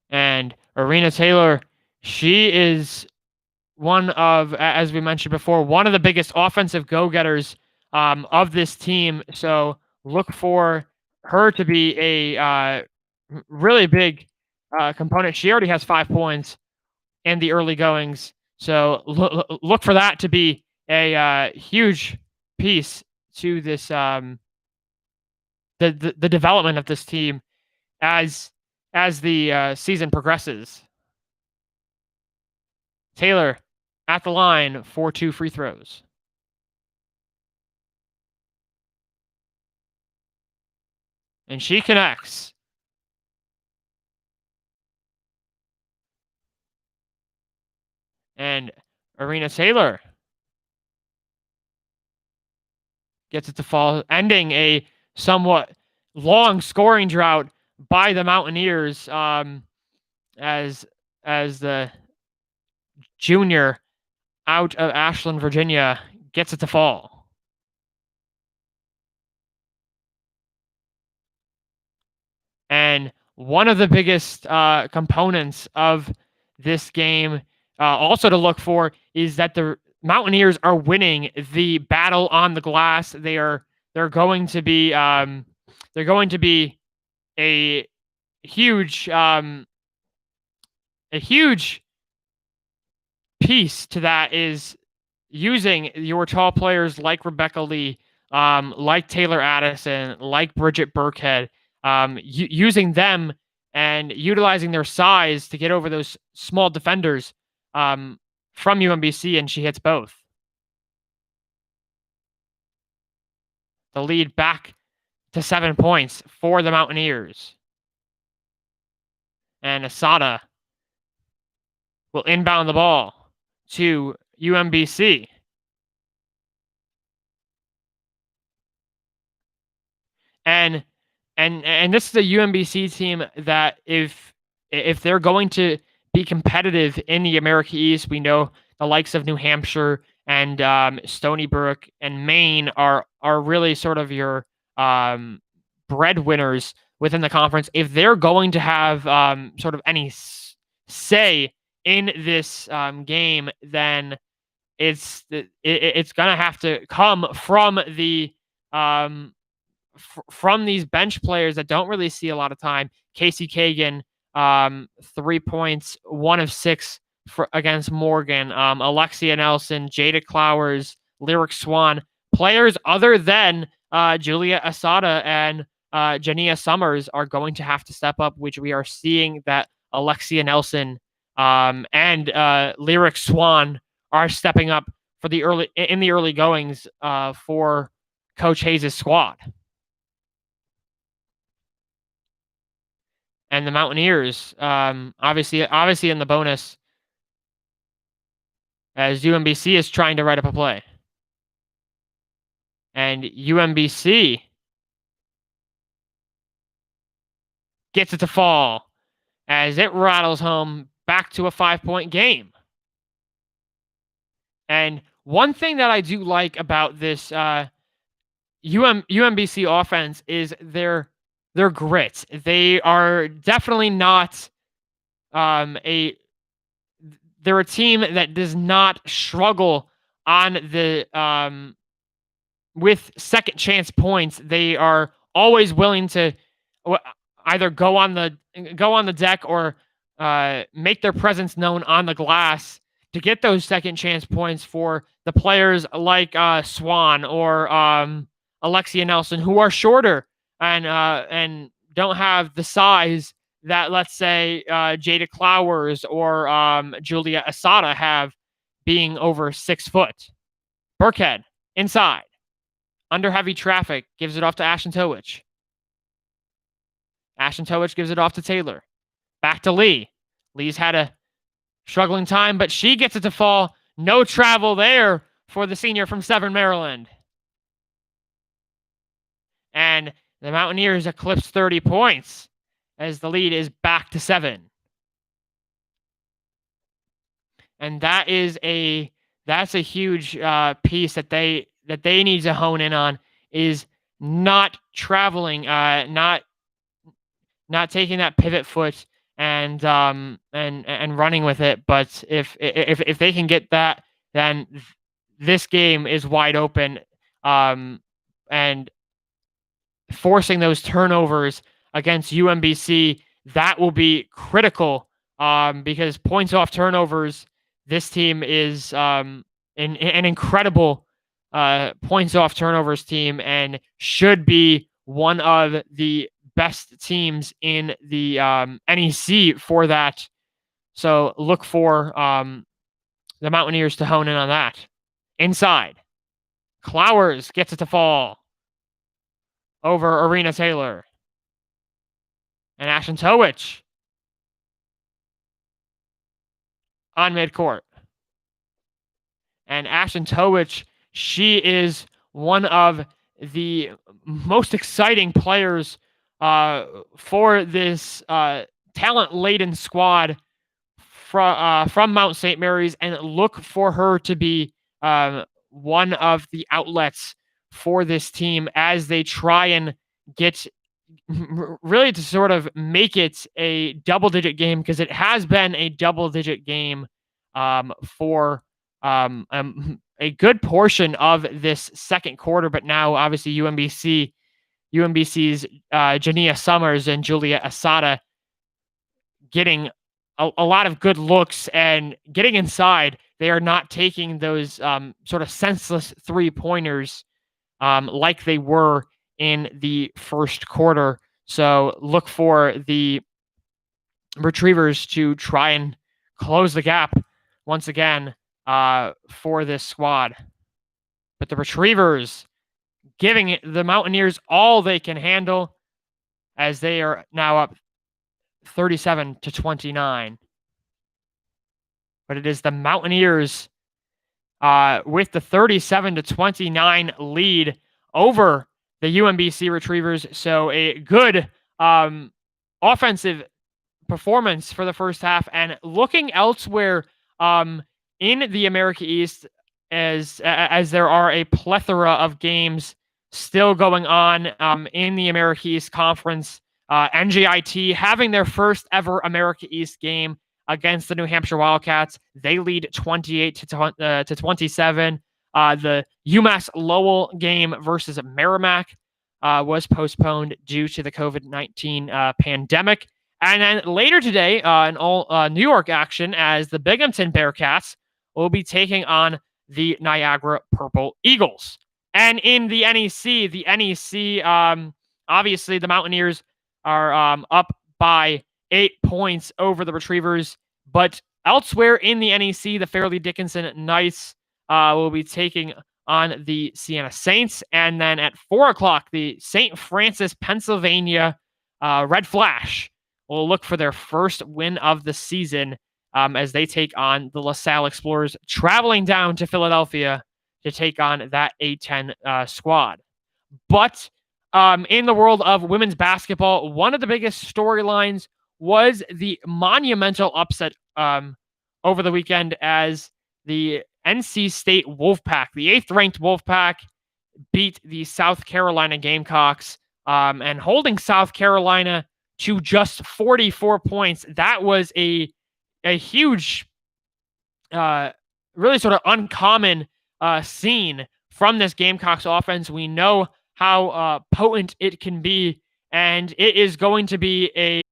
And Arena Taylor, she is one of, as we mentioned before, one of the biggest offensive go-getters of this team. So look for her to be a really big component. She already has 5 points in the early goings. So look for that to be a huge piece to this the development of this team as the season progresses. Taylor at the line for 2 free throws. And she connects. And Arena Taylor gets it to fall, ending a somewhat long scoring drought by the Mountaineers as the junior out of Ashland, Virginia, gets it to fall. And one of the biggest components of this game also to look for is that the Mountaineers are winning the battle on the glass. They're going to be a huge piece to that is using your tall players like Rebecca Lee, like Taylor Addison, like Bridget Burkhead, using them and utilizing their size to get over those small defenders from UMBC, and she hits both. The lead back to 7 points for the Mountaineers. And Asada will inbound the ball to UMBC. And this is a UMBC team that if they're going to be competitive in the America East, we know the likes of New Hampshire and Stony Brook and Maine are really sort of your breadwinners within the conference. If they're going to have sort of any say in this game, then it's gonna have to come from the from these bench players that don't really see a lot of time. Casey Kagan, 3 points, 1 of 6 against Morgan. Alexia Nelson, Jada Clowers, Lyric Swan, players other than Julia Asada and Jania Summers are going to have to step up, which we are seeing that Alexia Nelson and Lyric Swan are stepping up for the early goings for Coach Hayes' squad. And the Mountaineers, obviously in the bonus, as UMBC is trying to write up a play. And UMBC gets it to fall as it rattles home back to a 5-point game. And one thing that I do like about this UMBC offense is their grit. They are definitely not they're a team that does not struggle on the with second chance points. They are always willing to either go on the deck or make their presence known on the glass to get those second chance points for the players like Swan or Alexia Nelson, who are shorter and don't have the size that, let's say, Jada Clowers or Julia Asada have, being over 6 foot. Burkhead inside, under heavy traffic, gives it off to Ashton Towich. Ashton Towich gives it off to Taylor. Back to Lee. Lee's had a struggling time, but she gets it to fall. No travel there for the senior from Severn, Maryland. And the Mountaineers eclipse 30 points as the lead is back to 7. And that's a huge piece that they need to hone in on, is not traveling, not taking that pivot foot and running with it. But if they can get that, then this game is wide open. And forcing those turnovers against UMBC, that will be critical, because points off turnovers, this team is an incredible points off turnovers team and should be one of the best teams in the NEC for that. So look for the Mountaineers to hone in on that. Inside, Clowers gets it to fall over Arena Taylor. And Ashton Towich on midcourt. And Ashton Towich, she is one of the most exciting players for this talent-laden squad from Mount St. Mary's, and look for her to be one of the outlets for this team as they try and get really to sort of make it a double-digit game, because it has been a double-digit game for a good portion of this second quarter. But now, obviously, UMBC's Jania Summers and Julia Asada getting a lot of good looks and getting inside. They are not taking those sort of senseless three-pointers like they were in the first quarter. So look for the Retrievers to try and close the gap once again for this squad. But the Retrievers giving the Mountaineers all they can handle as they are now up 37-29. But it is the Mountaineers with the 37-29 lead over the UMBC Retrievers. So a good offensive performance for the first half. And looking elsewhere in the America East, as there are a plethora of games still going on in the America East Conference. NJIT having their first ever America East game against the New Hampshire Wildcats. They lead 28-27. The UMass Lowell game versus Merrimack was postponed due to the COVID-19 pandemic. And then later today, in all New York action, as the Binghamton Bearcats will be taking on the Niagara Purple Eagles. And in the NEC, obviously the Mountaineers are up by 8 points over the Retrievers. But elsewhere in the NEC, the Fairleigh Dickinson Knights will be taking on the Siena Saints. And then at 4 o'clock, the St. Francis, Pennsylvania Red Flash will look for their first win of the season as they take on the LaSalle Explorers, traveling down to Philadelphia to take on that A10 squad. But in the world of women's basketball, one of the biggest storylines was the monumental upset over the weekend as the NC State Wolfpack, the 8th-ranked Wolfpack, beat the South Carolina Gamecocks, and holding South Carolina to just 44 points. That was a huge, really sort of uncommon scene from this Gamecocks offense. We know how potent it can be, and it is going to be a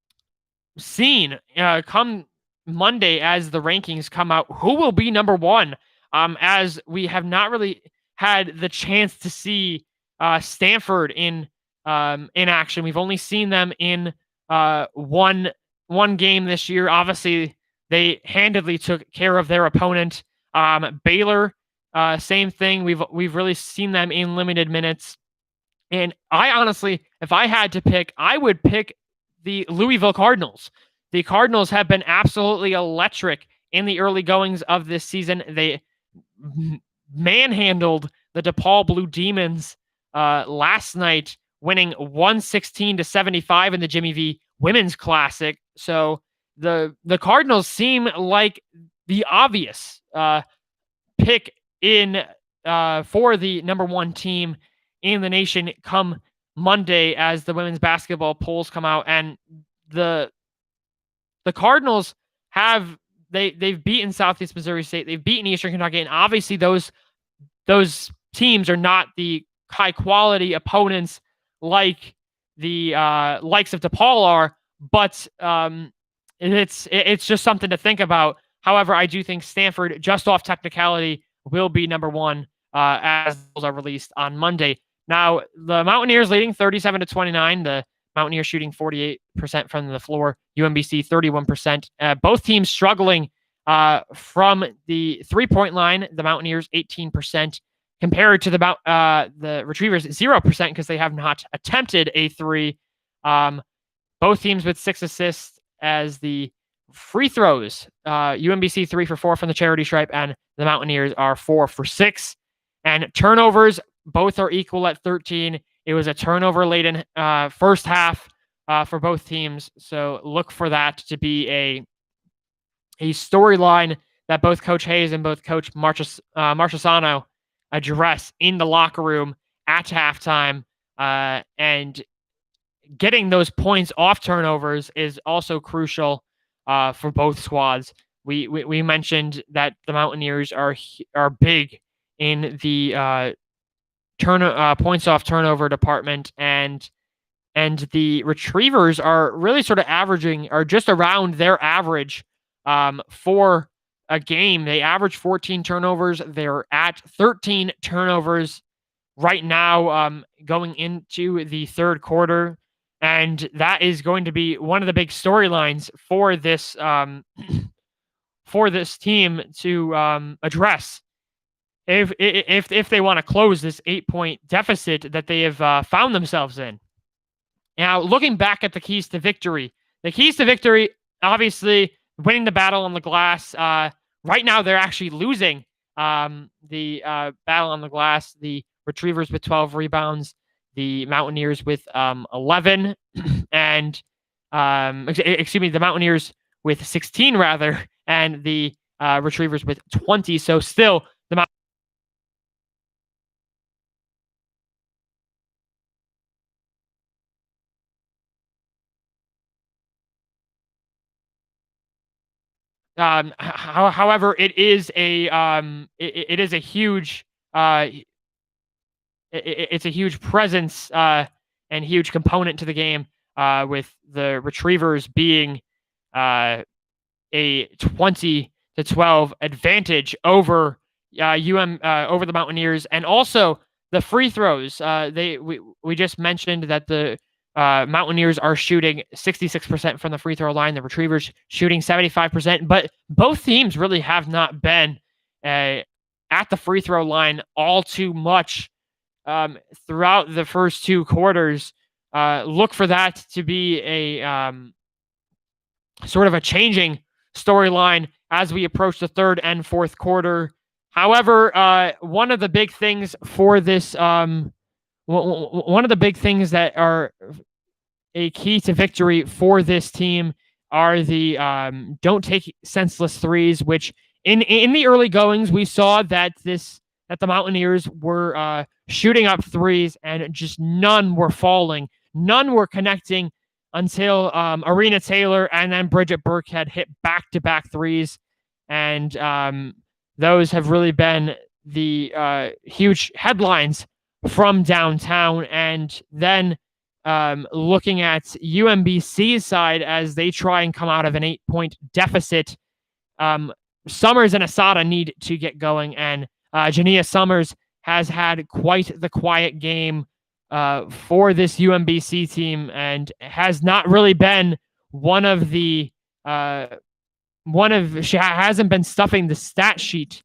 scene come Monday as the rankings come out. Who will be number one? As we have not really had the chance to see Stanford in action. We've only seen them in one game this year. Obviously, they handedly took care of their opponent. Baylor, same thing. We've really seen them in limited minutes. And I honestly, if I had to pick, I would pick the Louisville Cardinals. The Cardinals have been absolutely electric in the early goings of this season. They manhandled the DePaul Blue Demons last night, winning 116-75 in the Jimmy V Women's Classic. So the Cardinals seem like the obvious pick in for the number one team in the nation come Monday as the women's basketball polls come out. And the Cardinals have they've beaten Southeast Missouri State, they've beaten Eastern Kentucky, and obviously those teams are not the high quality opponents like the likes of DePaul are, but it's just something to think about. However, I do think Stanford, just off technicality, will be number one as those are released on Monday. Now, the Mountaineers leading 37-29. The Mountaineers shooting 48% from the floor. UMBC 31%. Both teams struggling from the three-point line. The Mountaineers 18%, compared to the Retrievers 0% because they have not attempted a three. Both teams with 6 assists as the free throws. UMBC 3 for 4 from the charity stripe, and the Mountaineers are 4 for 6. And turnovers, both are equal at 13. It was a turnover-laden first half for both teams, so look for that to be a storyline that both Coach Hayes and both Coach Marchesano address in the locker room at halftime. And getting those points off turnovers is also crucial for both squads. We mentioned that the Mountaineers are big in the points off turnover department, and the Retrievers are really sort of averaging, or just around their average for a game. They average 14 turnovers. They're at 13 turnovers right now going into the third quarter, and that is going to be one of the big storylines for this team to address if they want to close this 8-point deficit that they have found themselves in. Now, looking back at the keys to victory, obviously, winning the battle on the glass. Right now, they're actually losing the battle on the glass. The Retrievers with 12 rebounds, the Mountaineers with 11, and the Mountaineers with 16 rather, and the Retrievers with 20. So still, the however, it is a huge it's a huch presence and huge component to the game, with the Retrievers being a 20-12 advantage over over the Mountaineers, and also the free throws. We just mentioned that the Mountaineers are shooting 66% from the free throw line. The Retrievers shooting 75%, but both teams really have not been at the free throw line all too much throughout the first two quarters. Look for that to be a sort of a changing storyline as we approach the third and fourth quarter. However, one of the big things for this, one of the big things that are a key to victory for this team are the don't take senseless threes, which in the early goings we saw that the Mountaineers were shooting up threes and just none were falling, none were connecting until Arena Taylor and then Bridget Burkhead hit back-to-back threes, and those have really been the huge headlines from downtown. And then looking at UMBC's side as they try and come out of an 8-point deficit, Summers and Asada need to get going, and Jania Summers has had quite the quiet game for this UMBC team and has not really been she hasn't been stuffing the stat sheet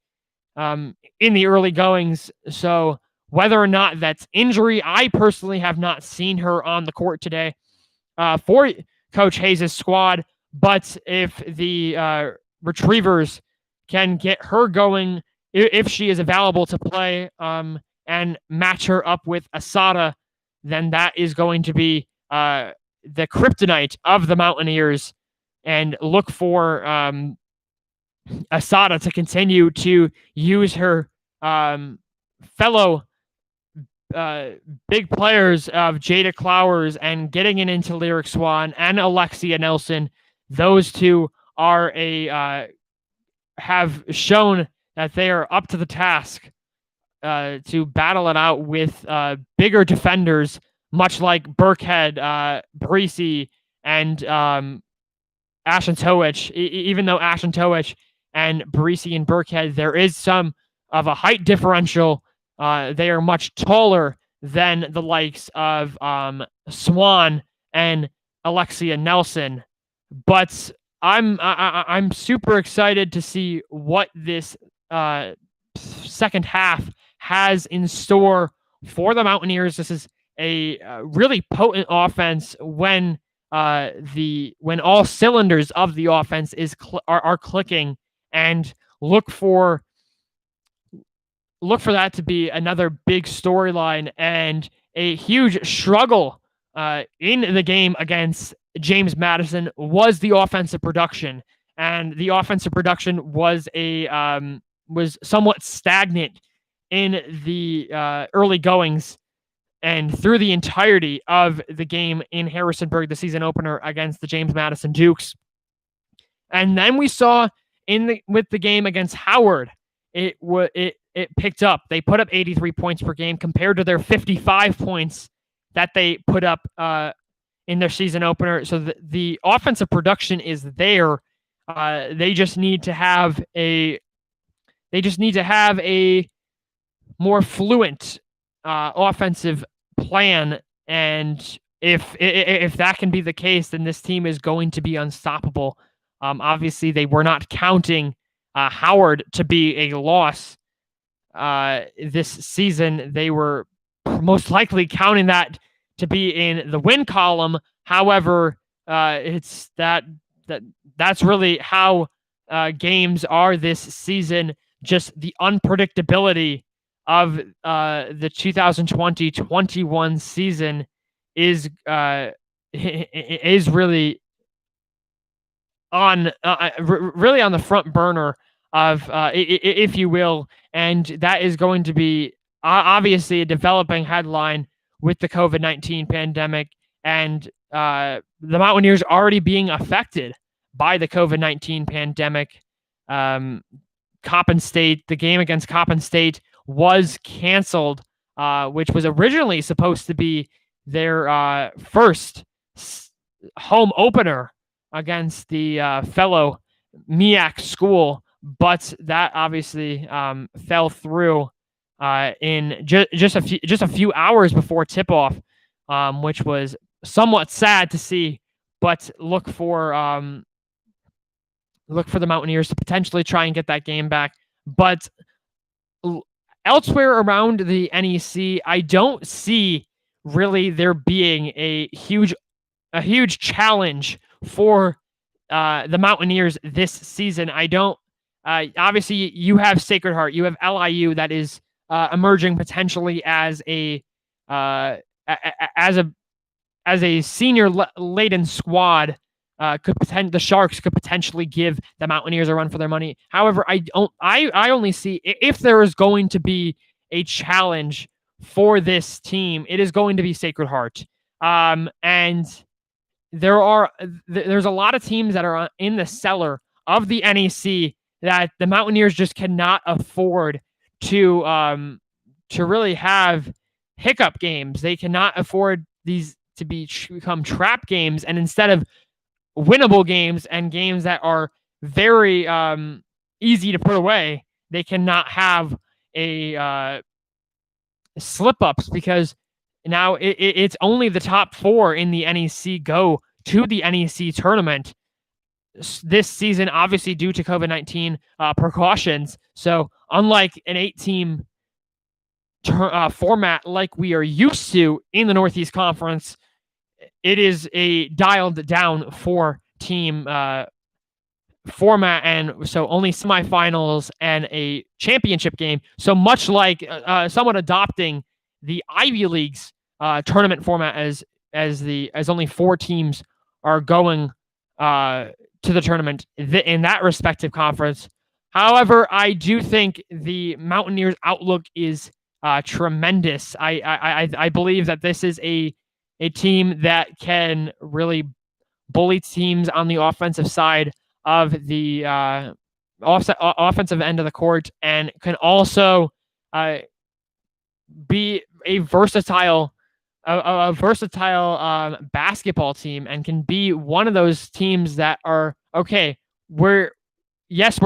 in the early goings. So whether or not that's injury, I personally have not seen her on the court today for Coach Hayes' squad. But if the Retrievers can get her going, if she is available to play and match her up with Asada, then that is going to be the kryptonite of the Mountaineers. And look for Asada to continue to use her fellow big players of Jada Clowers and getting it into Lyric Swan and Alexia Nelson. Those two are have shown that they are up to the task to battle it out with bigger defenders, much like Burkhead, Breesy, and Ashen Towich. Even though Ashen Towich and Breesy and Burkhead, there is some of a height differential. They are much taller than the likes of Swan and Alexia Nelson. But I'm super excited to see what this second half has in store for the Mountaineers. This is a really potent offense when all cylinders of the offense are clicking, and look for that to be another big storyline. And a huge struggle in the game against James Madison was the offensive production, and the offensive production was somewhat stagnant in the early goings and through the entirety of the game in Harrisonburg, the season opener against the James Madison Dukes. And then we saw with the game against Howard, it picked up. They put up 83 points per game compared to their 55 points that they put up in their season opener. So the offensive production is there. They just need to have a more fluent offensive plan, and if that can be the case, then this team is going to be unstoppable. Obviously, they were not counting Howard to be a loss this season. They were most likely counting that to be in the win column. However, it's that's really how games are this season. Just the unpredictability of the 2020-21 season is really on the front burner of if you will, and that is going to be obviously a developing headline with the COVID-19 pandemic and the Mountaineers already being affected by the COVID-19 pandemic. Coppin State, the game against Coppin State was canceled, which was originally supposed to be their first home opener against the fellow MEAC school, but that obviously fell through in just a few hours before tip-off, which was somewhat sad to see. But look for the Mountaineers to potentially try and get that game back. But elsewhere around the NEC, I don't see really there being a huge challenge for the Mountaineers this season. I don't. Obviously, you have Sacred Heart, you have LIU that is emerging potentially as a as a senior laden squad. The Sharks could potentially give the Mountaineers a run for their money. However, I only see, if there is going to be a challenge for this team, it is going to be Sacred Heart. And there's a lot of teams that are in the cellar of the NEC that the Mountaineers just cannot afford to really have hiccup games. They cannot afford these to become trap games, and instead of winnable games and games that are very easy to put away, they cannot have a slip-ups, because now it's only the top 4 in the NEC go to the NEC tournament this season, obviously due to COVID-19 precautions. So unlike an 8-team format like we are used to in the Northeast Conference, it is a dialed down 4-team format, and so only semifinals and a championship game. So much like somewhat adopting the Ivy League's tournament format, as only 4 teams are going to the tournament in that respective conference. However, I do think the Mountaineers' outlook is tremendous. I believe that this is a team that can really bully teams on the offensive side of the offensive end of the court, and can also be a versatile basketball team, and can be one of those teams that are, okay, we're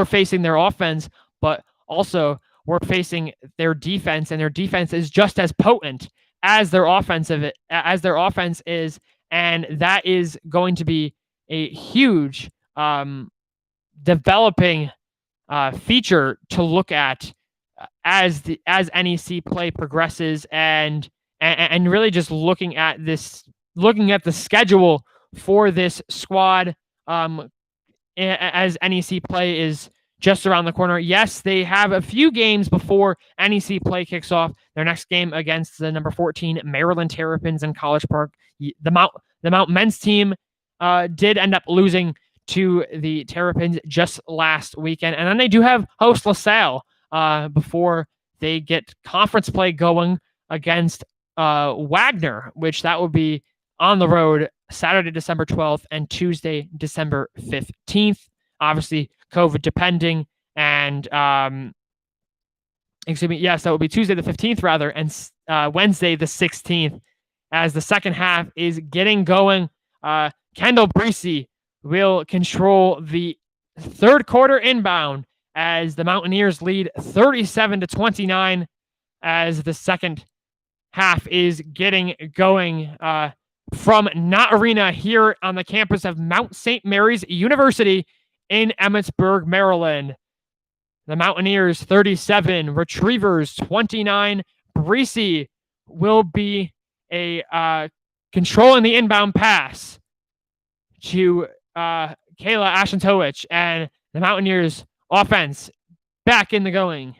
facing their offense, but also we're facing their defense, and their defense is just as potent as their offense is, and that is going to be a huge developing feature to look at as NEC play progresses, and really just looking at the schedule for this squad as NEC play is just around the corner. Yes, they have a few games before NEC play kicks off. Their next game against the number 14 Maryland Terrapins in College Park. The Mount men's team did end up losing to the Terrapins just last weekend, and then they do have host LaSalle before they get conference play going against Wagner, which that would be on the road Saturday, December 12th and Tuesday, December 15th. Obviously, COVID depending, and excuse me, yes, that would be Tuesday the 15th rather, and Wednesday the 16th. As the second half is getting going, Kendall Breesy will control the third quarter inbound as the Mountaineers lead 37-29 as the second half is getting going from Knott Arena here on the campus of Mount St. Mary's University in Emmitsburg, Maryland. The Mountaineers 37, Retrievers 29. Breesy will be controlling the inbound pass to Kayla Ashentowicz, and the Mountaineers offense back in the going.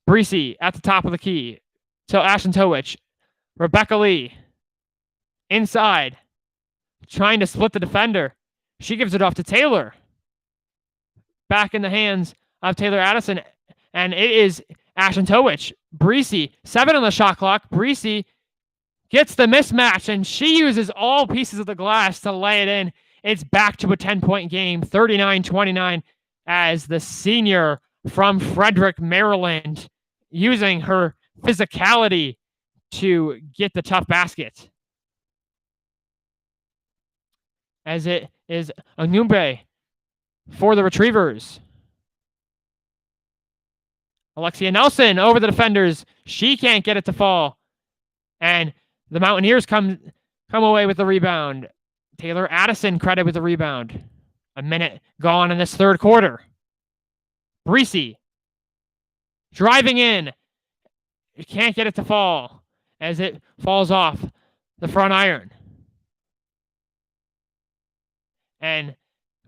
Breesy at the top of the key to Ashentowicz. Rebecca Lee inside, trying to split the defender. She gives it off to Taylor. Back in the hands of Taylor Addison, and it is Ashentowicz. Breesy, 7 on the shot clock. Breesy gets the mismatch, and she uses all pieces of the glass to lay it in. It's back to a 10-point game, 39-29, as the senior from Frederick, Maryland, using her physicality to get the tough basket. As it is Onumbe for the Retrievers. Alexia Nelson over the defenders. She can't get it to fall. And the Mountaineers come away with the rebound. Taylor Addison credit with the rebound. A minute gone in this third quarter. Breesy driving in. Can't get it to fall as it falls off the front iron. And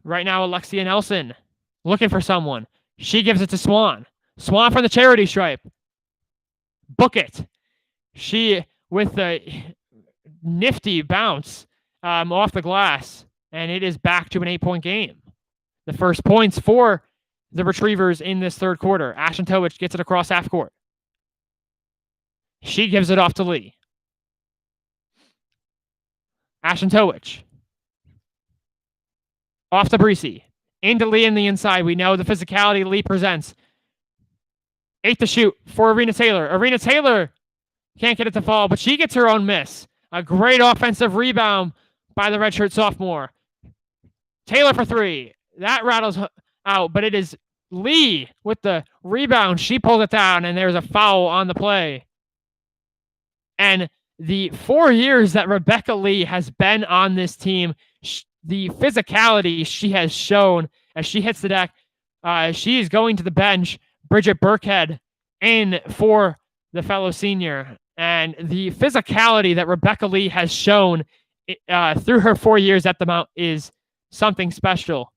right now, Alexia Nelson looking for someone. She gives it to Swan. Swan from the charity stripe. Book it. She with the nifty bounce off the glass, and it is back to an 8-point game. The first points for the Retrievers in this third quarter. Ashentowicz gets it across half court. She gives it off to Lee. Ashentowicz. Off to Breesy. Into Lee in the inside. We know the physicality Lee presents. 8 to shoot for Arena Taylor. Arena Taylor can't get it to fall, but she gets her own miss. A great offensive rebound by the redshirt sophomore. Taylor for 3. That rattles out, but it is Lee with the rebound. She pulled it down, and there's a foul on the play. And the 4 years that Rebecca Lee has been on this team, the physicality she has shown as she hits the deck, she is going to the bench. Bridget Burkhead in for the fellow senior. And the physicality that Rebecca Lee has shown through her 4 years at the Mount is something special.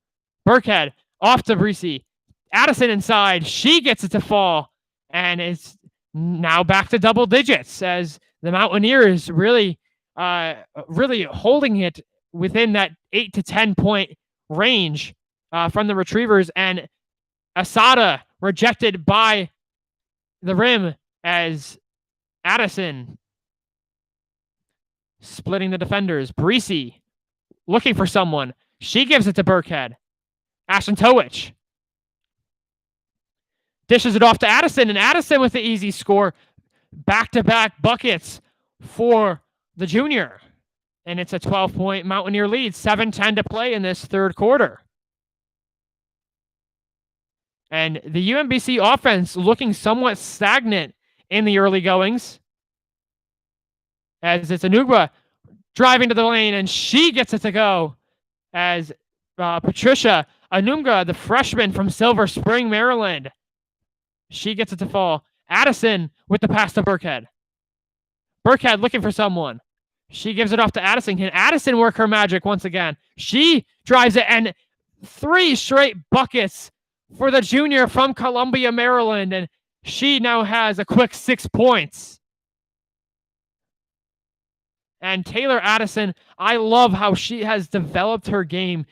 Burkhead off to Breesy. Addison inside. She gets it to fall. And it's now back to double digits as the Mountaineers really holding it within that 8 to 10 point range from the Retrievers. And Asada rejected by the rim as Addison splitting the defenders. Breesy looking for someone. She gives it to Burkhead. Ashentowicz dishes it off to Addison, and Addison with the easy score. Back-to-back buckets for the junior. And it's a 12-point Mountaineer lead. 7:10 to play in this third quarter. And the UMBC offense looking somewhat stagnant in the early goings. As it's Anugba driving to the lane, and she gets it to go. As Patricia Anugba, the freshman from Silver Spring, Maryland, she gets it to fall. Addison with the pass to Burkhead. Burkhead looking for someone. She gives it off to Addison. Can Addison work her magic once again? She drives it, and 3 straight buckets for the junior from Columbia, Maryland, and she now has a quick 6 points. And Taylor Addison, I love how she has developed her game.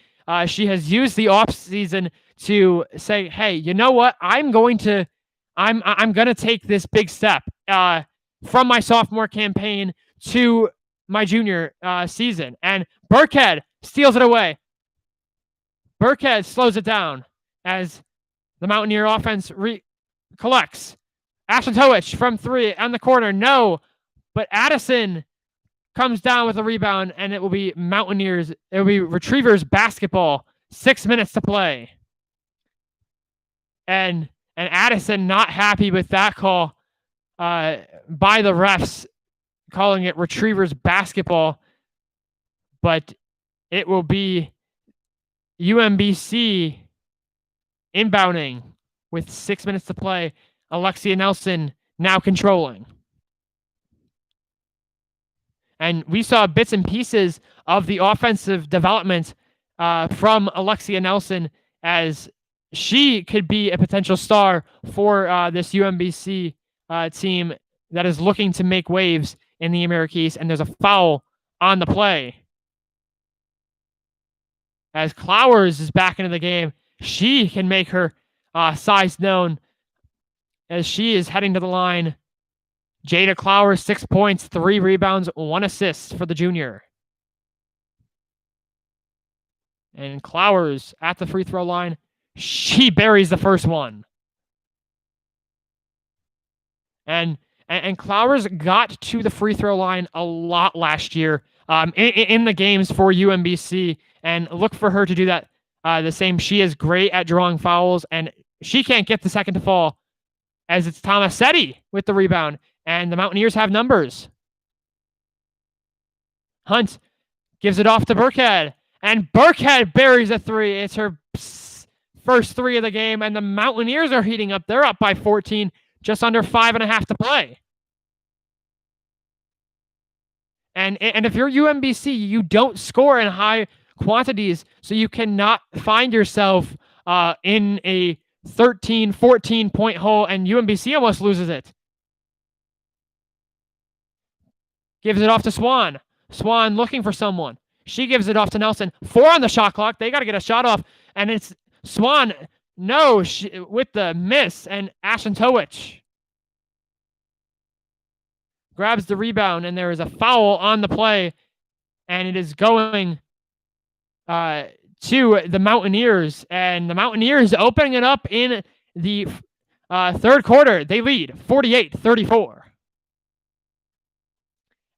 She has used the offseason to say, hey, you know what? I'm going to take this big step from my sophomore campaign to my junior season. And Burkhead steals it away. Burkhead slows it down as the Mountaineer offense collects. Ashentowicz from 3 on the corner. No, but Addison comes down with a rebound, and it will be Mountaineers. It will be Retrievers basketball. 6 minutes to play. And Addison not happy with that call by the refs, calling it Retrievers basketball. But it will be UMBC inbounding with 6 minutes to play. Alexia Nelson now controlling. And we saw bits and pieces of the offensive development from Alexia Nelson, as she could be a potential star for this UMBC team that is looking to make waves in the Americas. And there's a foul on the play. As Clowers is back into the game, she can make her size known as she is heading to the line. Jada Clowers, 6 points, 3 rebounds, 1 assist for the junior. And Clowers at the free throw line. She buries the first one. And Clowers got to the free throw line a lot last year in the games for UMBC. And look for her to do that the same. She is great at drawing fouls, and she can't get the second to fall, as it's Tomasetti with the rebound. And the Mountaineers have numbers. Hunt gives it off to Burkhead. And Burkhead buries a 3. It's her first 3 of the game. And the Mountaineers are heating up. They're up by 14. Just under 5.5 to play. And if you're UMBC, you don't score in high quantities so you cannot find yourself in a 13, 14-point hole, and UMBC almost loses it. Gives it off to Swan. Swan looking for someone. She gives it off to Nelson. 4 on the shot clock. They got to get a shot off, and it's Swan. No, with the miss, and Ashentowicz grabs the rebound, and there is a foul on the play, and it is going to the Mountaineers, and the Mountaineers opening it up in the third quarter. They lead 48-34.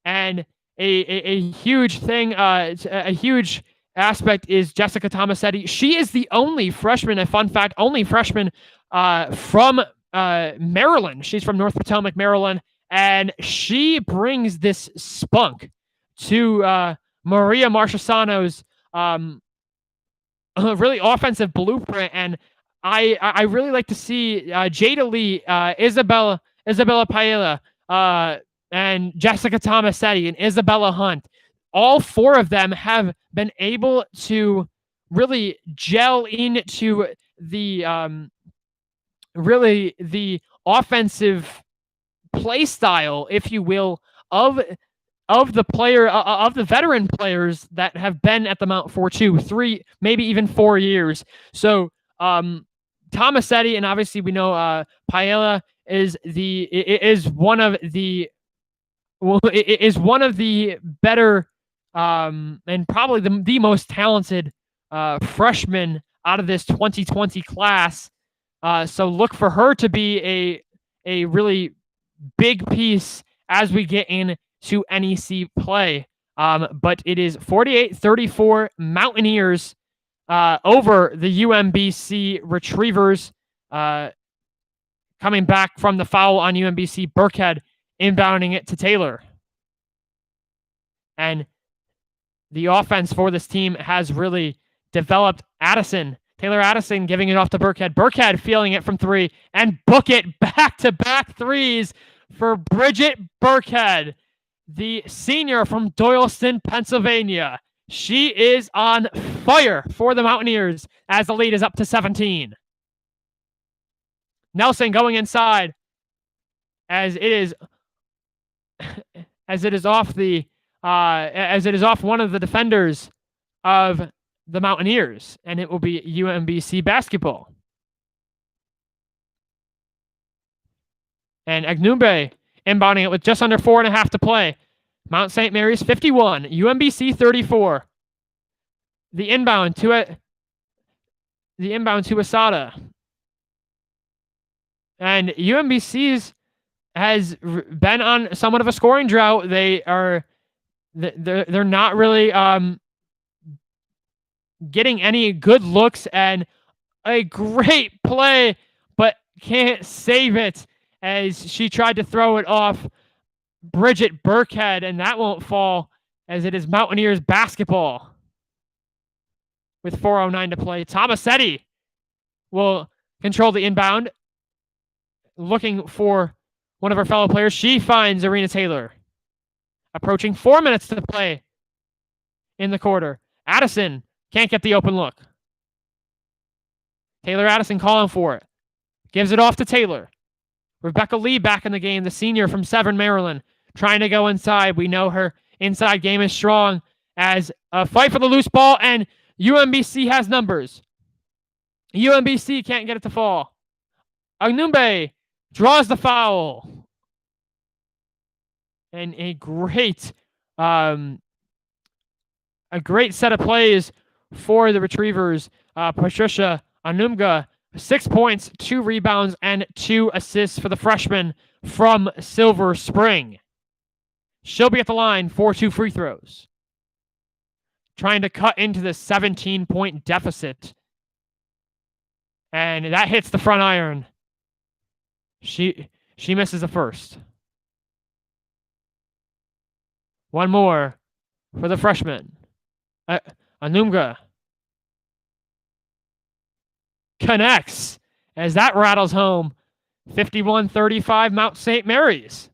And a huge thing, a huge aspect is Jessica Tomasetti. She is the only freshman, a fun fact, only freshman from Maryland. She's from North Potomac, Maryland, and she brings this spunk to Maria Marchesano's really offensive blueprint. And I really like to see Jada Lee, Isabella Paella, and Jessica Tomasetti and Isabella Hunt. All 4 of them have been able to really gel into the really the offensive play style, if you will, of the veteran players that have been at the Mount for 2, 3, maybe even 4 years. So Tomasetti, and obviously we know Paella is one of the better and probably the most talented freshmen out of this 2020 class. So look for her to be a really big piece as we get into NEC play. But it is 48-34 Mountaineers over the UMBC Retrievers. Coming back from the foul on UMBC, Burkhead inbounding it to Taylor. And the offense for this team has really developed. Taylor Addison giving it off to Burkhead. Burkhead feeling it from 3, and book it back-to-back threes for Bridget Burkhead, the senior from Doylestown, Pennsylvania. She is on fire for the Mountaineers as the lead is up to 17. Nelson going inside as it is off one of the defenders of the Mountaineers, and it will be UMBC basketball. And Agnumbe inbounding it with just under 4.5 to play. Mount St. Mary's 51, UMBC 34. The inbound to Asada. And UMBC's has been on somewhat of a scoring drought. They're not really getting any good looks, and a great play, but can't save it as she tried to throw it off Bridget Burkhead, and that won't fall as it is Mountaineers basketball with 4:09 to play. Tomasetti will control the inbound, looking for one of her fellow players. She finds Arena Taylor. Approaching 4 minutes to play in the quarter. Addison can't get the open look. Taylor Addison calling for it. Gives it off to Taylor. Rebecca Lee back in the game, the senior from Severn, Maryland, trying to go inside. We know her inside game is strong as a fight for the loose ball, and UMBC has numbers. UMBC can't get it to fall. Agnumbe draws the foul. And a great set of plays for the Retrievers. Patricia Anumga, 6 points, 2 rebounds, and 2 assists for the freshman from Silver Spring. She'll be at the line for 2 free throws. Trying to cut into the 17-point deficit. And that hits the front iron. She misses the first. One more for the freshman. Anumga connects as that rattles home. 51-35 Mount St. Mary's.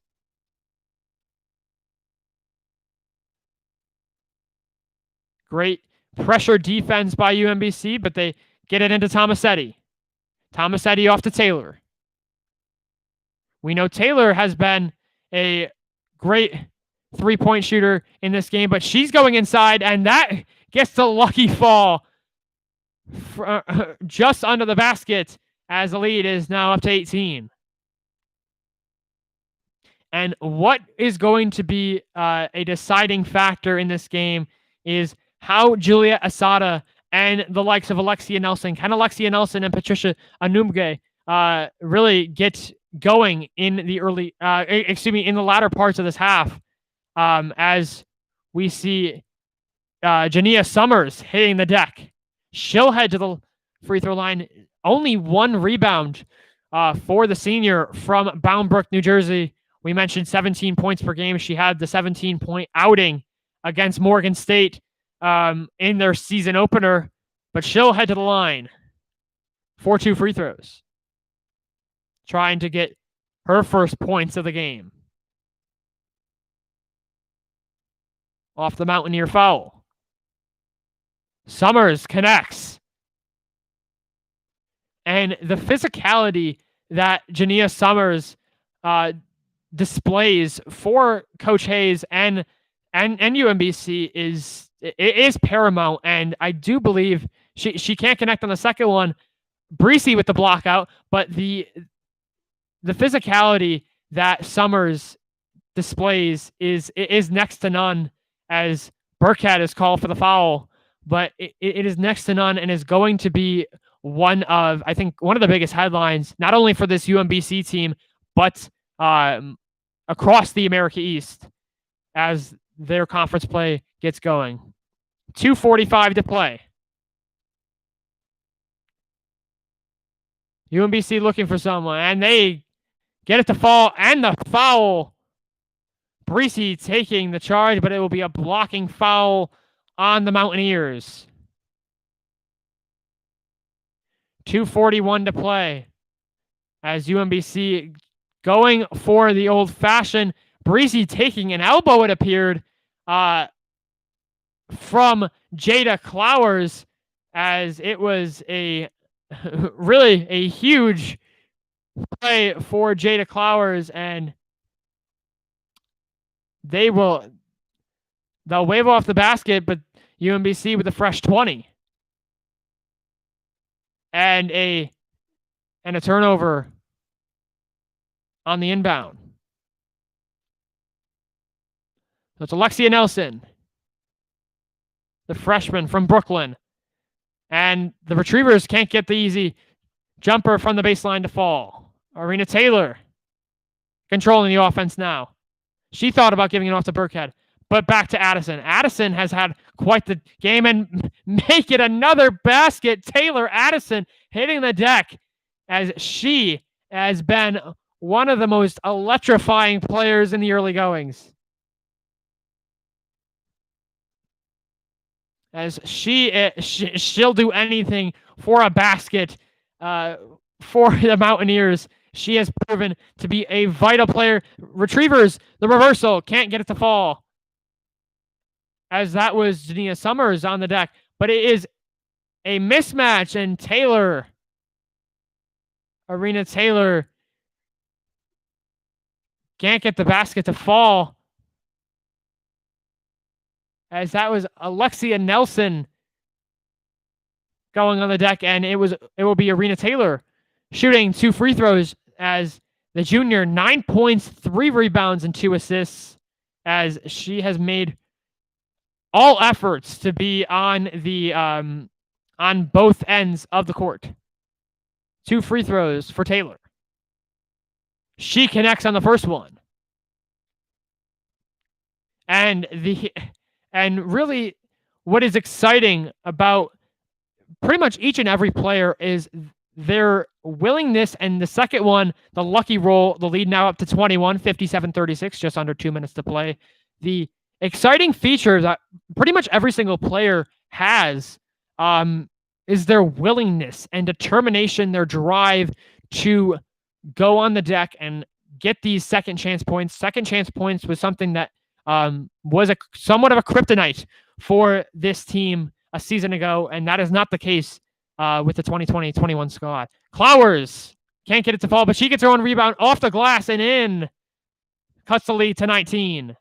Great pressure defense by UMBC, but they get it into Tomasetti. Tomasetti off to Taylor. We know Taylor has been a great three-point shooter in this game, but she's going inside, and that gets the lucky fall just under the basket as the lead is now up to 18. And what is going to be a deciding factor in this game is how Julia Asada and the likes of Alexia Nelson and Patricia Anumge really get going in the in the latter parts of this half, as we see Jania Summers hitting the deck. She'll head to the free throw line. Only one rebound for the senior from Bound Brook, New Jersey. We mentioned 17 points per game. She had the 17-point outing against Morgan State in their season opener, but she'll head to the line for 2 free throws, trying to get her first points of the game. Off the Mountaineer foul. Summers connects. And the physicality that Jania Summers displays for Coach Hayes and UMBC is paramount. And I do believe she can't connect on the second one. Breesy with the block out, but the physicality that Summers displays is next to none, as Burkhead is called for the foul, but it is next to none and is going to be one of the biggest headlines, not only for this UMBC team, but across the America East as their conference play gets going. 2:45 to play. UMBC looking for someone, and they get it to fall, and the foul. Breesy taking the charge, but it will be a blocking foul on the Mountaineers. 2:41 to play as UMBC going for the old-fashioned. Breesy taking an elbow, it appeared, from Jada Clowers, as it was really a huge play for Jada Clowers, and they'll wave off the basket, but UMBC with a fresh 20. And a turnover on the inbound. So it's Alexia Nelson, the freshman from Brooklyn. And the Retrievers can't get the easy jumper from the baseline to fall. Arena Taylor controlling the offense now. She thought about giving it off to Burkhead, but back to Addison. Addison has had quite the game and make it another basket. Taylor Addison hitting the deck, as she has been one of the most electrifying players in the early goings. As she'll do anything for a basket for the Mountaineers. She has proven to be a vital player. Retrievers, the reversal, can't get it to fall, as that was Jania Summers on the deck. But it is a mismatch, and Arena Taylor, can't get the basket to fall, as that was Alexia Nelson going on the deck, and it will be Arena Taylor shooting 2 free throws, as the junior, 9 points, 3 rebounds, and 2 assists, as she has made all efforts to be on the on both ends of the court. 2 free throws for Taylor. She connects on the first one. And really what is exciting about pretty much each and every player is their willingness, and the second one, the lucky roll, the lead now up to 21, 57-36, just under 2 minutes to play. The exciting feature that pretty much every single player has is their willingness and determination, their drive to go on the deck and get these second chance points. Second chance points was something that was somewhat of a kryptonite for this team a season ago, and that is not the case with the 2020-21 squad. Clowers can't get it to fall, but she gets her own rebound off the glass and in. Cuts the lead to 19.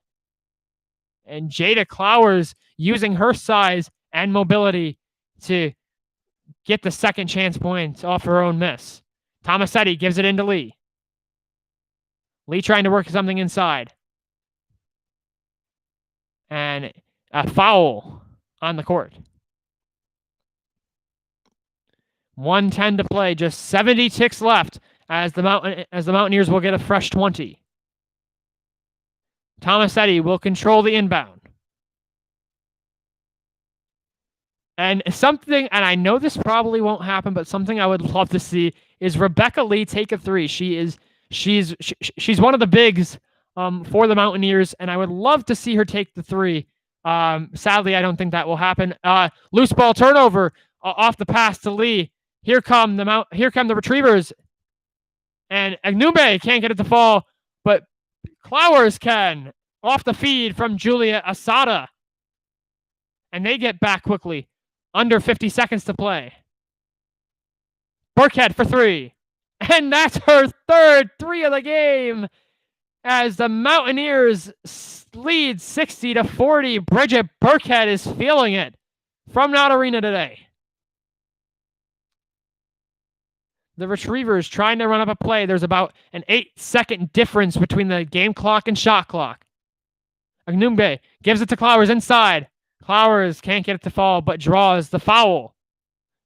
And Jada Clowers using her size and mobility to get the second chance point off her own miss. Tomasetti gives it into Lee. Lee trying to work something inside. And a foul on the court. 1:10 to play, just 70 ticks left as the Mountaineers will get a fresh 20. Tomasetti will control the inbound. And I know this probably won't happen, but something I would love to see is Rebecca Lee take a three. She's one of the bigs for the Mountaineers, and I would love to see her take the three. Sadly, I don't think that will happen. Loose ball turnover off the pass to Lee. Here come the Retrievers, and Agnube can't get it to fall, but Clowers can off the feed from Julia Asada, and they get back quickly. Under 50 seconds to play. Burkhead for three. And that's her third three of the game as the Mountaineers lead 60-40. Bridget Burkhead is feeling it from Knott Arena today. The Retrievers trying to run up a play. There's about an 8-second difference between the game clock and shot clock. Agnumbe gives it to Clowers inside. Clowers can't get it to fall, but draws the foul.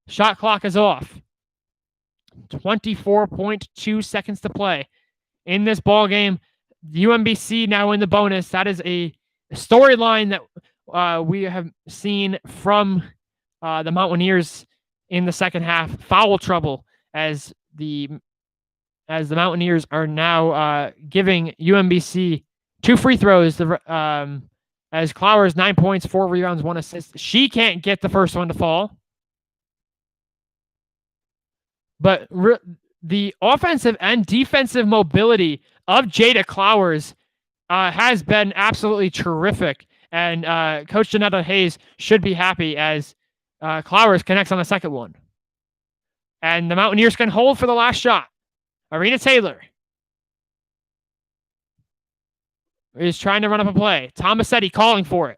Shot clock is off. 24.2 seconds to play in this ball game. UMBC now in the bonus. That is a storyline that we have seen from the Mountaineers in the second half. Foul trouble as the Mountaineers are now giving UMBC 2 free throws. As Clowers 9 points, 4 rebounds, 1 assist. She can't get the first one to fall. But the offensive and defensive mobility of Jada Clowers has been absolutely terrific. And Coach Janetta Hayes should be happy as Clowers connects on the second one. And the Mountaineers can hold for the last shot. Arena Taylor is trying to run up a play. Tomasetti calling for it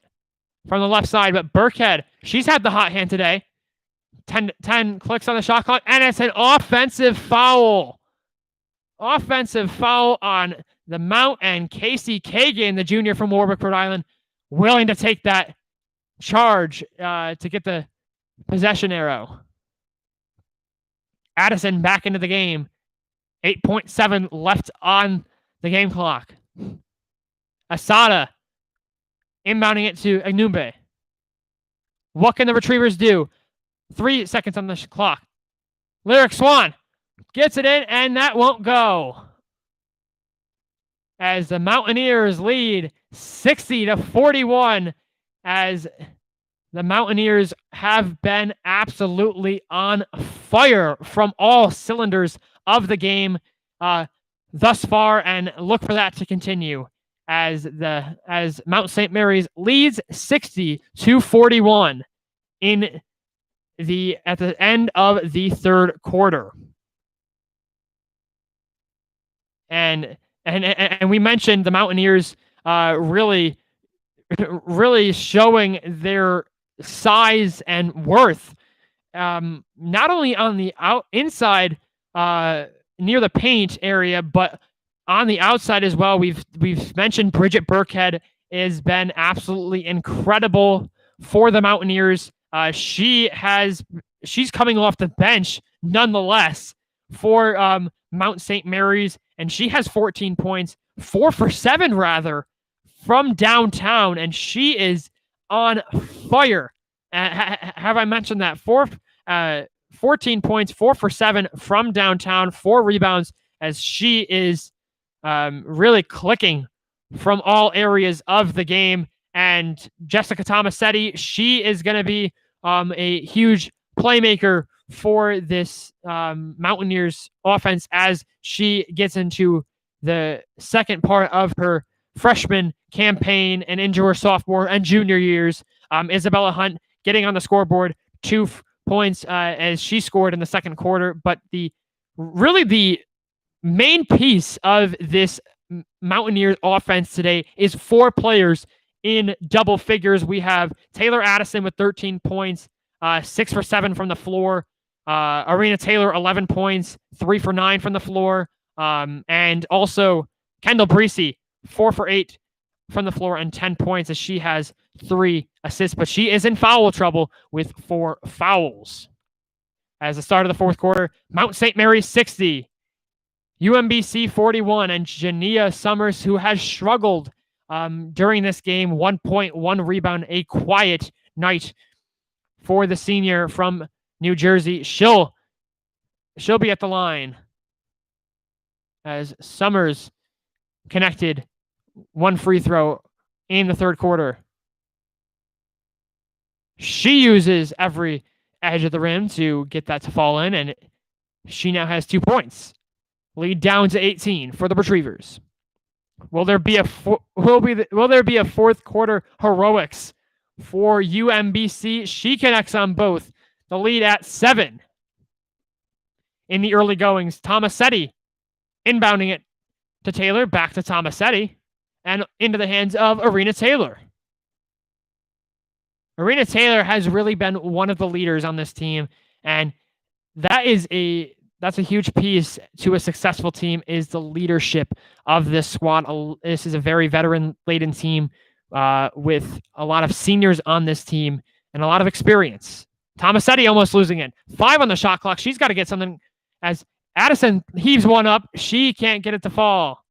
from the left side, but Burkhead, she's had the hot hand today. 10 clicks on the shot clock, and it's an offensive foul. Offensive foul on the Mount, and Casey Kagan, the junior from Warwick, Rhode Island, willing to take that charge to get the possession arrow. Addison back into the game. 8.7 left on the game clock. Asada inbounding it to Agnumbe. What can the Retrievers do? 3 seconds on the clock. Lyric Swan gets it in, and that won't go. As the Mountaineers lead 60-41, as the Mountaineers have been absolutely on fire from all cylinders of the game thus far, and look for that to continue as Mount St. Mary's leads 60-41 at the end of the third quarter. And we mentioned the Mountaineers really showing their size and worth, not only on the inside near the paint area, but on the outside as well. We've mentioned Bridget Burkhead has been absolutely incredible for the Mountaineers. She's coming off the bench nonetheless for Mount St. Mary's, and she has 14 points, 4 for 7 rather, from downtown, and she is on fire. Have I mentioned that? 14 points, 4 for 7 from downtown, 4 rebounds, as she is really clicking from all areas of the game. And Jessica Tomasetti, she is going to be a huge playmaker for this Mountaineers offense as she gets into the second part of her freshman campaign and into her sophomore and junior years. Isabella Hunt getting on the scoreboard, 2 points as she scored in the second quarter. But the main piece of this Mountaineers offense today is 4 players in double figures. We have Taylor Addison with 13 points, 6 for 7 from the floor. Arena Taylor, 11 points, 3 for 9 from the floor. And also Kendall Breesy, 4 for 8 from the floor and 10 points as she has 3 assists. But she is in foul trouble with 4 fouls. As the start of the fourth quarter, Mount St. Mary's 60, UMBC 41, and Jania Summers, who has struggled during this game, 1 point, 1 rebound, a quiet night for the senior from New Jersey. She'll be at the line as Summers connected 1 free throw in the third quarter. She uses every edge of the rim to get that to fall in, and she now has 2 points. Lead down to 18 for the Retrievers. Will there be a fourth quarter heroics for UMBC? She connects on both. The lead at 7 in the early goings. Tomasetti inbounding it to Taylor, back to Tomasetti, and into the hands of Arena Taylor. Arena Taylor has really been one of the leaders on this team, and that's a huge piece to a successful team, is the leadership of this squad. This is a very veteran-laden team with a lot of seniors on this team and a lot of experience. Tomasetti almost losing it. 5 on the shot clock. She's got to get something as Addison heaves one up. She can't get it to fall.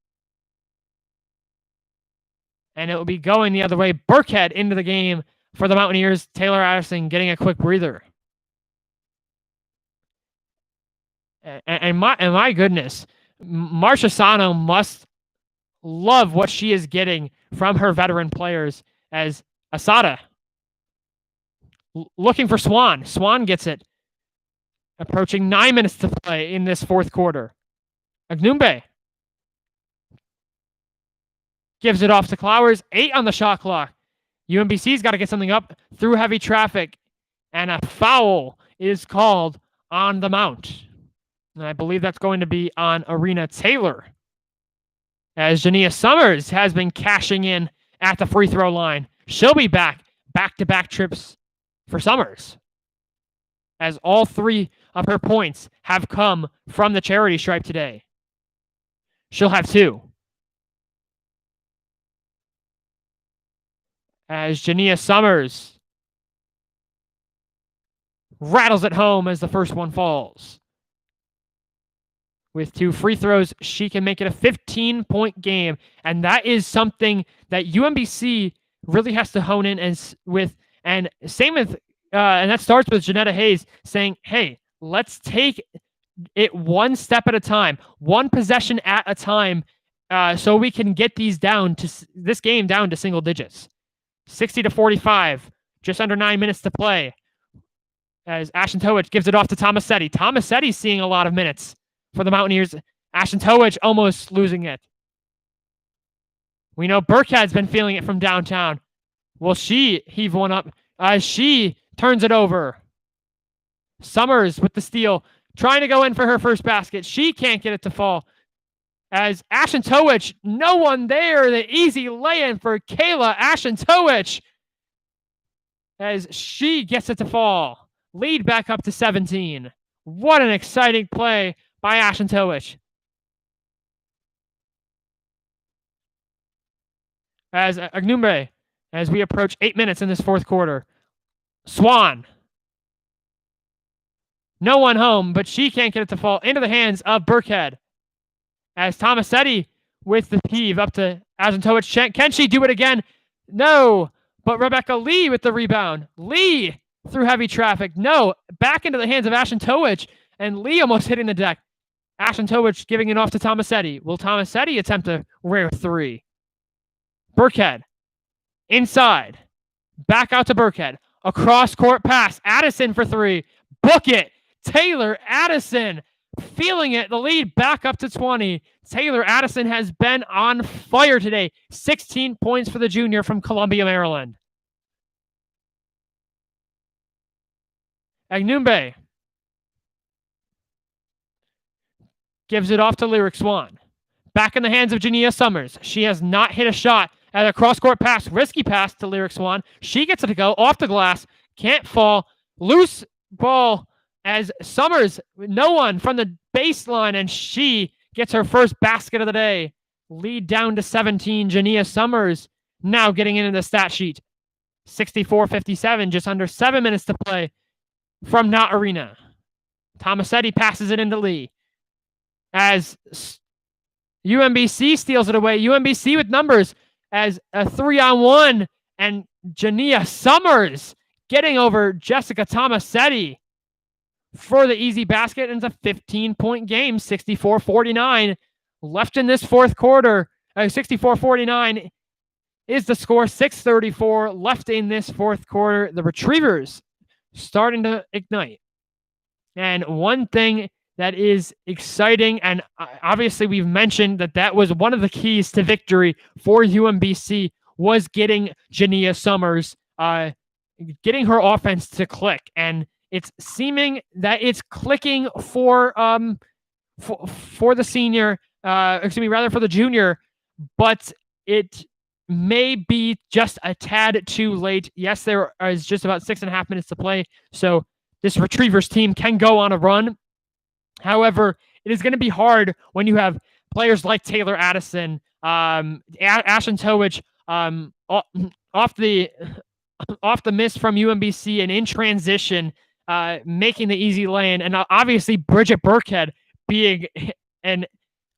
And it will be going the other way. Burkhead into the game for the Mountaineers. Taylor Addison getting a quick breather. And my goodness, Marcia Sano must love what she is getting from her veteran players, as Asada looking for Swan. Swan gets it. Approaching 9 minutes to play in this fourth quarter. Agnumbe gives it off to Clowers. 8 on the shot clock. UMBC's got to get something up through heavy traffic, and a foul is called on the Mount. And I believe that's going to be on Arena Taylor, as Jania Summers has been cashing in at the free throw line. She'll be back-to-back trips for Summers, as all 3 of her points have come from the charity stripe today. She'll have 2. As Jania Summers rattles it home as the first one falls. With 2 free throws, she can make it a 15-point game. And that is something that UMBC really has to hone in and same with, and that starts with Janetta Hayes saying, hey, let's take it one step at a time, one possession at a time, so we can get this game down to single digits. 60-45, just under 9 minutes to play. As Ashentowicz gives it off to Tomasetti. Tomasetti's seeing a lot of minutes for the Mountaineers. Ashentowicz almost losing it. We know Burkhead's been feeling it from downtown. Will she heave one up as she turns it over? Summers with the steal, trying to go in for her first basket. She can't get it to fall. As Ashentowicz, no one there. The easy lay-in for Kayla Ashentowicz, as she gets it to fall. Lead back up to 17. What an exciting play by Ashentowicz. As Agnumbe, as we approach 8 minutes in this fourth quarter. Swan. No one home, but she can't get it to fall into the hands of Burkhead. As Tomasetti with the heave up to Ashentowicz. Can she do it again? No, but Rebecca Lee with the rebound. Lee through heavy traffic. No, back into the hands of Ashentowicz, and Lee almost hitting the deck. Ashentowicz giving it off to Tomasetti. Will Tomasetti attempt a rare 3? Burkhead inside. Back out to Burkhead. A cross-court pass. Addison for 3. Book it. Taylor Addison feeling it. The lead back up to 20. Taylor Addison has been on fire today. 16 points for the junior from Columbia, Maryland. Agnumbe gives it off to Lyric Swan. Back in the hands of Jania Summers. She has not hit a shot at a cross-court pass. Risky pass to Lyric Swan. She gets it to go off the glass. Can't fall. Loose ball as Summers, no one from the baseline, and she gets her first basket of the day. Lead down to 17. Jania Summers now getting into the stat sheet. 64-57, just under 7 minutes to play from Not Arena. Tomasetti passes it into Lee. As UMBC steals it away. UMBC with numbers as a 3-on-1, and Jania Summers getting over Jessica Tomasetti for the easy basket. And it's a 15-point game, 64-49 left in this fourth quarter. 64-49 is the score. 6:34 left in this fourth quarter. The Retrievers starting to ignite. And one thing that is exciting, and obviously we've mentioned that was one of the keys to victory for UMBC, was getting Jania Summers, getting her offense to click. And it's seeming that it's clicking for the senior, for the junior, but it may be just a tad too late. Yes, there is just about 6.5 minutes to play, so this Retrievers team can go on a run. However, it is going to be hard when you have players like Taylor Addison, Ashton Towich, off the miss from UMBC and in transition, making the easy lane, and obviously Bridget Burkhead being an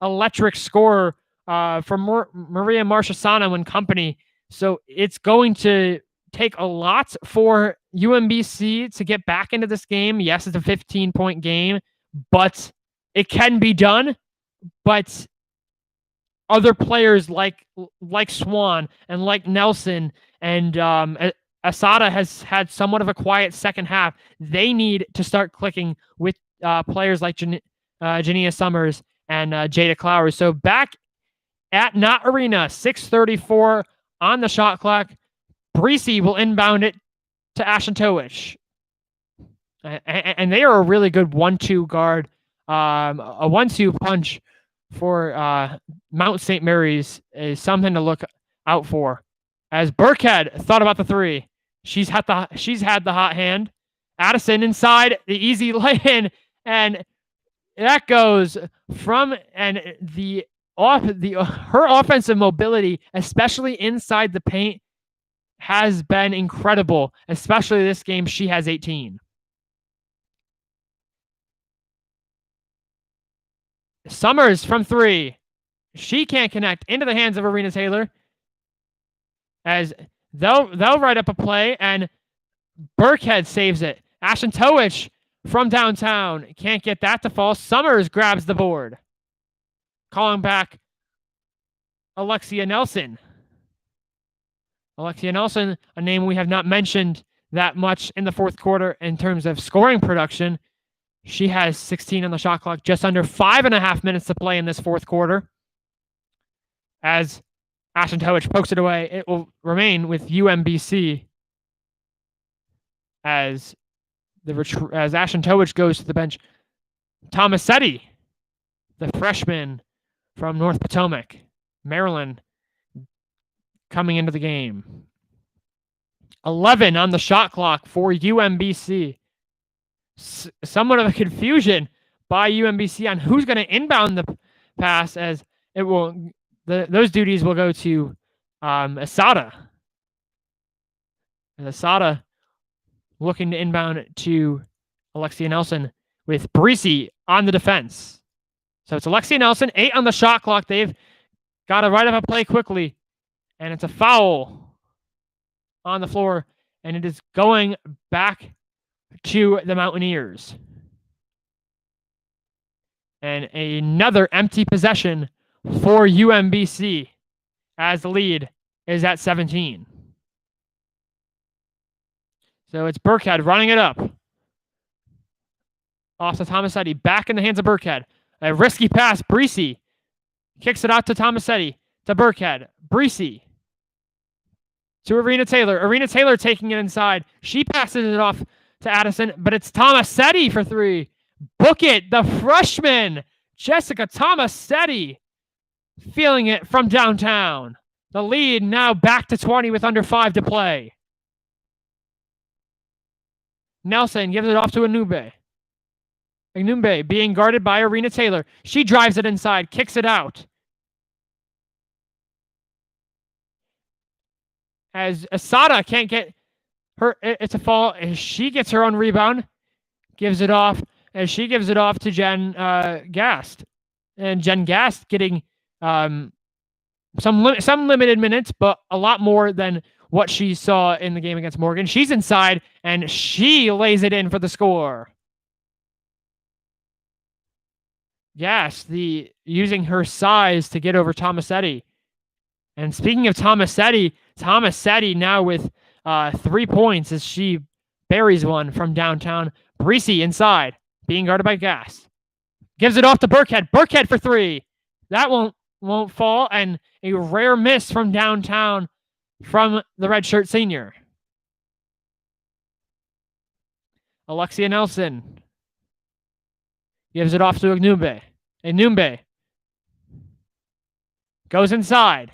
electric scorer for Maria Marchesano and company. So it's going to take a lot for UMBC to get back into this game. Yes, it's a 15-point game, but it can be done. But other players like Swan and like Nelson and Asada has had somewhat of a quiet second half. They need to start clicking with players like Jania Summers and Jada Clowers. So back at Not Arena, 6:34 on the shot clock. Breesy will inbound it to Ashton Towich. And they are a really good 1-2 guard. A 1-2 punch for Mount St. Mary's is something to look out for. As Burkhead thought about the three, she's had the hot hand. Addison inside the easy lay-in, and that goes from her offensive mobility, especially inside the paint, has been incredible. Especially this game, she has 18. Summers from three. She can't connect into the hands of Arena Taylor. As they'll write up a play, and Burkhead saves it. Ashton Towich from downtown can't get that to fall. Summers grabs the board. Calling back Alexia Nelson. Alexia Nelson, a name we have not mentioned that much in the fourth quarter in terms of scoring production. She has 16 on the shot clock, just under 5.5 minutes to play in this fourth quarter. As Ashton Towich pokes it away, it will remain with UMBC as Ashton Towich goes to the bench. Tomasetti, the freshman from North Potomac, Maryland, coming into the game. 11 on the shot clock for UMBC. Somewhat of a confusion by UMBC on who's going to inbound the pass, as it will. Those duties will go to Asada. And Asada looking to inbound to Alexia Nelson with Breesy on the defense. So it's Alexia Nelson, 8 on the shot clock. They've got to write up a play quickly. And it's a foul on the floor. And it is going back to the Mountaineers. And another empty possession for UMBC as the lead is at 17. So it's Burkhead running it up. Off to Tomasetti. Back in the hands of Burkhead. A risky pass. Breesy kicks it out to Tomasetti. To Burkhead. Breesy to Arena Taylor. Arena Taylor taking it inside. She passes it off to Addison, but it's Tomasetti for three. Book it, the freshman, Jessica Tomasetti, feeling it from downtown. The lead now back to 20 with under 5 to play. Nelson gives it off to Anumbe. Anumbe being guarded by Arena Taylor. She drives it inside, kicks it out. As Asada can't get her, it's a fall. As she gets her own rebound, gives it off. As she gives it off to Jen Gast. And Jen Gast getting some limited minutes, but a lot more than what she saw in the game against Morgan. She's inside, and she lays it in for the score. Yes, using her size to get over Tomasetti. And speaking of Tomasetti now with 3 points as she buries one from downtown. Breesy inside, being guarded by Gass. Gives it off to Burkhead. Burkhead for three. That won't fall, and a rare miss from downtown from the redshirt senior. Alexia Nelson gives it off to Enumbe. Enumbe goes inside.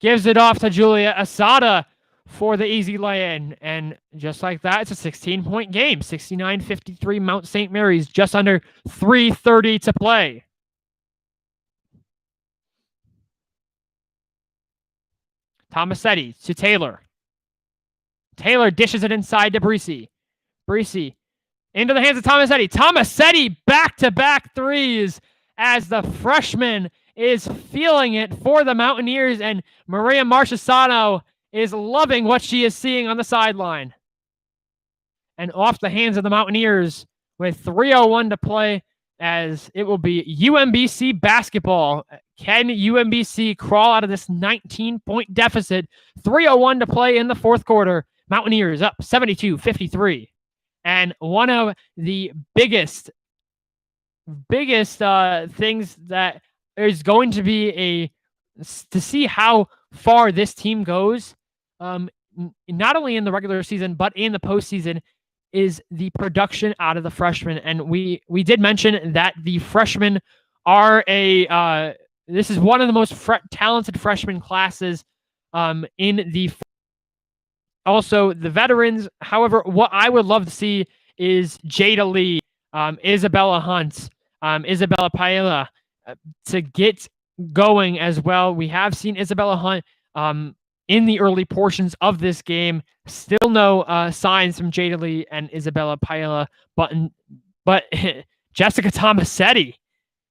Gives it off to Julia Asada for the easy lay-in. And just like that, it's a 16-point game. 69-53 Mount St. Mary's, just under 3:30 to play. Tomasetti to Taylor. Taylor dishes it inside to Breesy. Breesy into the hands of Tomasetti. Tomasetti back-to-back threes as the freshman is feeling it for the Mountaineers, and Maria Marchesano is loving what she is seeing on the sideline. And off the hands of the Mountaineers with 3:01 to play, as it will be UMBC basketball. Can UMBC crawl out of this 19-point deficit? 3:01 to play in the fourth quarter. Mountaineers up 72-53. And one of the biggest things that is going to be to see how far this team goes, not only in the regular season, but in the postseason, is the production out of the freshmen. And we did mention that the freshmen are this is one of the most talented freshman classes in the. Also, the veterans, however, what I would love to see is Jada Lee, Isabella Hunt, Isabella Paella to get going as well. We have seen Isabella Hunt in the early portions of this game. Still no signs from Jada Lee and Isabella Paella, but Jessica Tomasetti,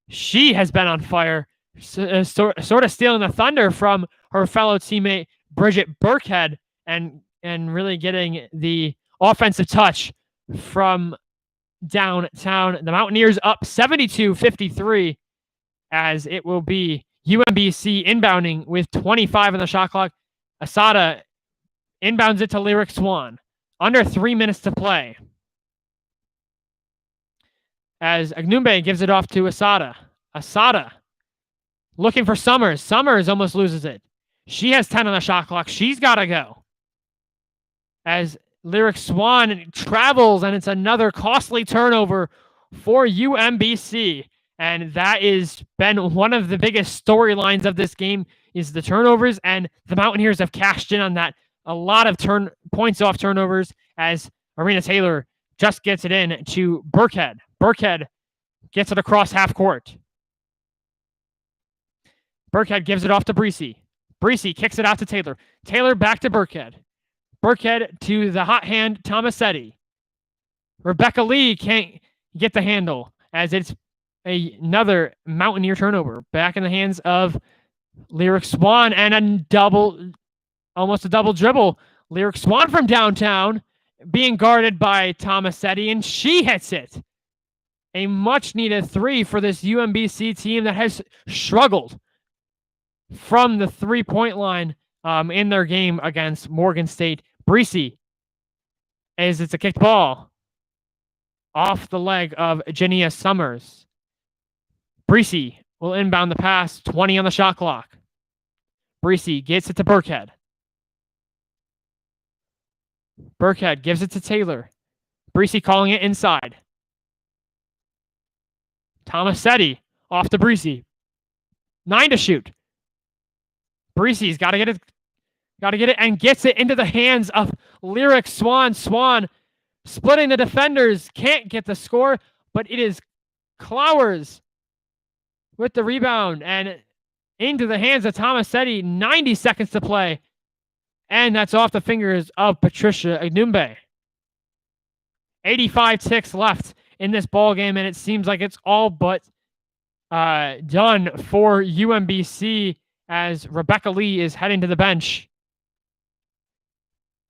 she has been on fire, sort of stealing the thunder from her fellow teammate Bridget Burkhead, and really getting the offensive touch from downtown. The Mountaineers up 72-53 as it will be UMBC inbounding with 25 on the shot clock. Asada inbounds it to Lyric Swan. Under 3 minutes to play. As Agnumbe gives it off to Asada. Asada looking for Summers. Summers almost loses it. She has 10 on the shot clock. She's got to go. As Lyric Swan travels, and it's another costly turnover for UMBC. And that has been one of the biggest storylines of this game, is the turnovers, and the Mountaineers have cashed in on that. A lot of points off turnovers as Arena Taylor just gets it in to Burkhead. Burkhead gets it across half court. Burkhead gives it off to Breesy. Breesy kicks it out to Taylor. Taylor back to Burkhead. Burkhead to the hot hand, Tomasetti. Rebecca Lee can't get the handle as it's another Mountaineer turnover. Back in the hands of Lyric Swan, and almost a double dribble. Lyric Swan from downtown being guarded by Tomasetti, and she hits it. A much-needed three for this UMBC team that has struggled from the three-point line in their game against Morgan State. Breesy, as it's a kicked ball off the leg of Jania Summers. Breesy will inbound the pass, 20 on the shot clock. Breesy gets it to Burkhead. Burkhead gives it to Taylor. Breesy calling it inside. Tomasetti off to Breesy. 9 to shoot. Breesy's got to get it and gets it into the hands of Lyric Swan. Swan splitting the defenders. Can't get the score, but it is Clowers with the rebound and into the hands of Tomasetti. 90 seconds to play. And that's off the fingers of Patricia Ignumbe. 85 ticks left in this ball game, and it seems like it's all but done for UMBC as Rebecca Lee is heading to the bench.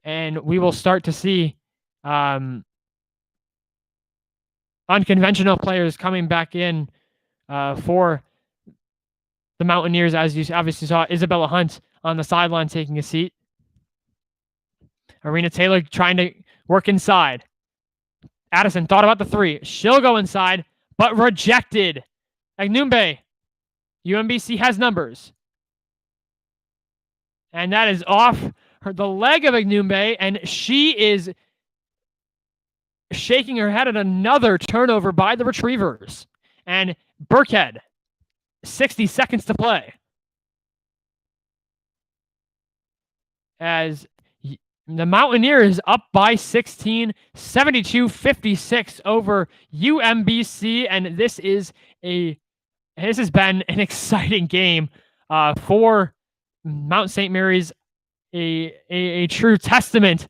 And we will start to see unconventional players coming back in for the Mountaineers, as you obviously saw Isabella Hunt on the sideline taking a seat. Arena Taylor trying to work inside. Addison thought about the three. She'll go inside, but rejected. Ignumbe. UMBC has numbers. And that is off the leg of Ignumbe, and she is shaking her head at another turnover by the Retrievers. And Burkhead, 60 seconds to play. As the Mountaineers up by 16, 72-56 over UMBC, and this has been an exciting game for Mount St. Mary's, a true testament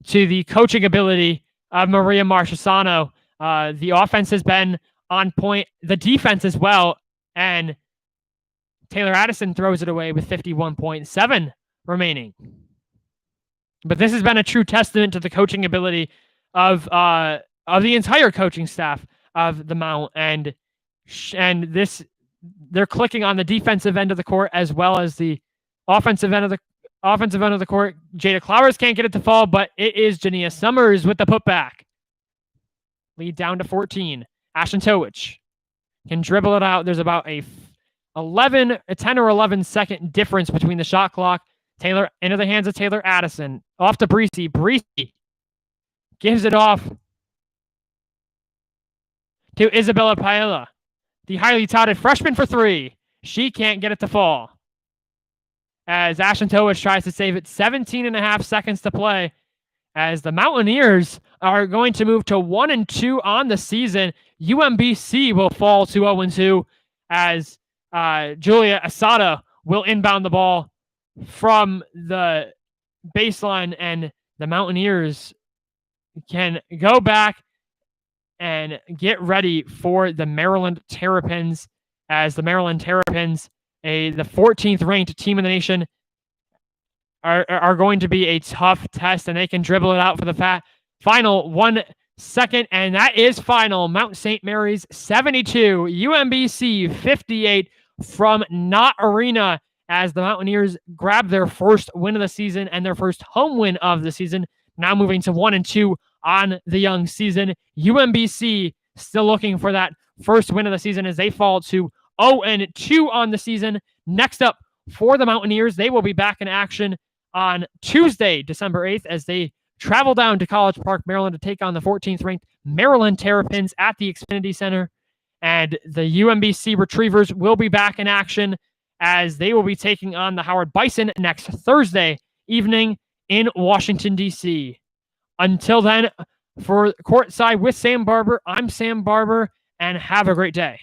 to the coaching ability of Maria Marchesano. The offense has been on point, the defense as well, and Taylor Addison throws it away with 51.7 remaining. But this has been a true testament to the coaching ability of the entire coaching staff of the Mount, and this, they're clicking on the defensive end of the court as well as the offensive end of the court. Jada Clowers can't get it to fall, but it is Jania Summers with the putback. Lead down to 14. Ashton Towich can dribble it out. There's about a 10 or 11 second difference between the shot clock. Taylor into the hands of Taylor Addison. Off to Breesy. Breesy gives it off to Isabella Paella, the highly touted freshman for three. She can't get it to fall. As Ashton Towich tries to save it, 17.5 seconds to play. As the Mountaineers are going to move to 1-2 on the season. UMBC will fall to 0-2 as Julia Asada will inbound the ball from the baseline, and the Mountaineers can go back and get ready for the Maryland Terrapins, as the Maryland Terrapins, the 14th ranked team in the nation, are going to be a tough test, and they can dribble it out for the final 1 second, and that is final. Mount St. Mary's 72, UMBC 58 from Knott Arena, as the Mountaineers grab their first win of the season and their first home win of the season, now moving to 1-2 on the young season. UMBC still looking for that first win of the season as they fall to 0-2 on the season. Next up for the Mountaineers, they will be back in action on Tuesday, December 8th, as they travel down to College Park, Maryland, to take on the 14th ranked Maryland Terrapins at the Xfinity Center. And the UMBC Retrievers will be back in action as they will be taking on the Howard Bison next Thursday evening in Washington, D.C. Until then, for Courtside with Sam Barber, I'm Sam Barber, and have a great day.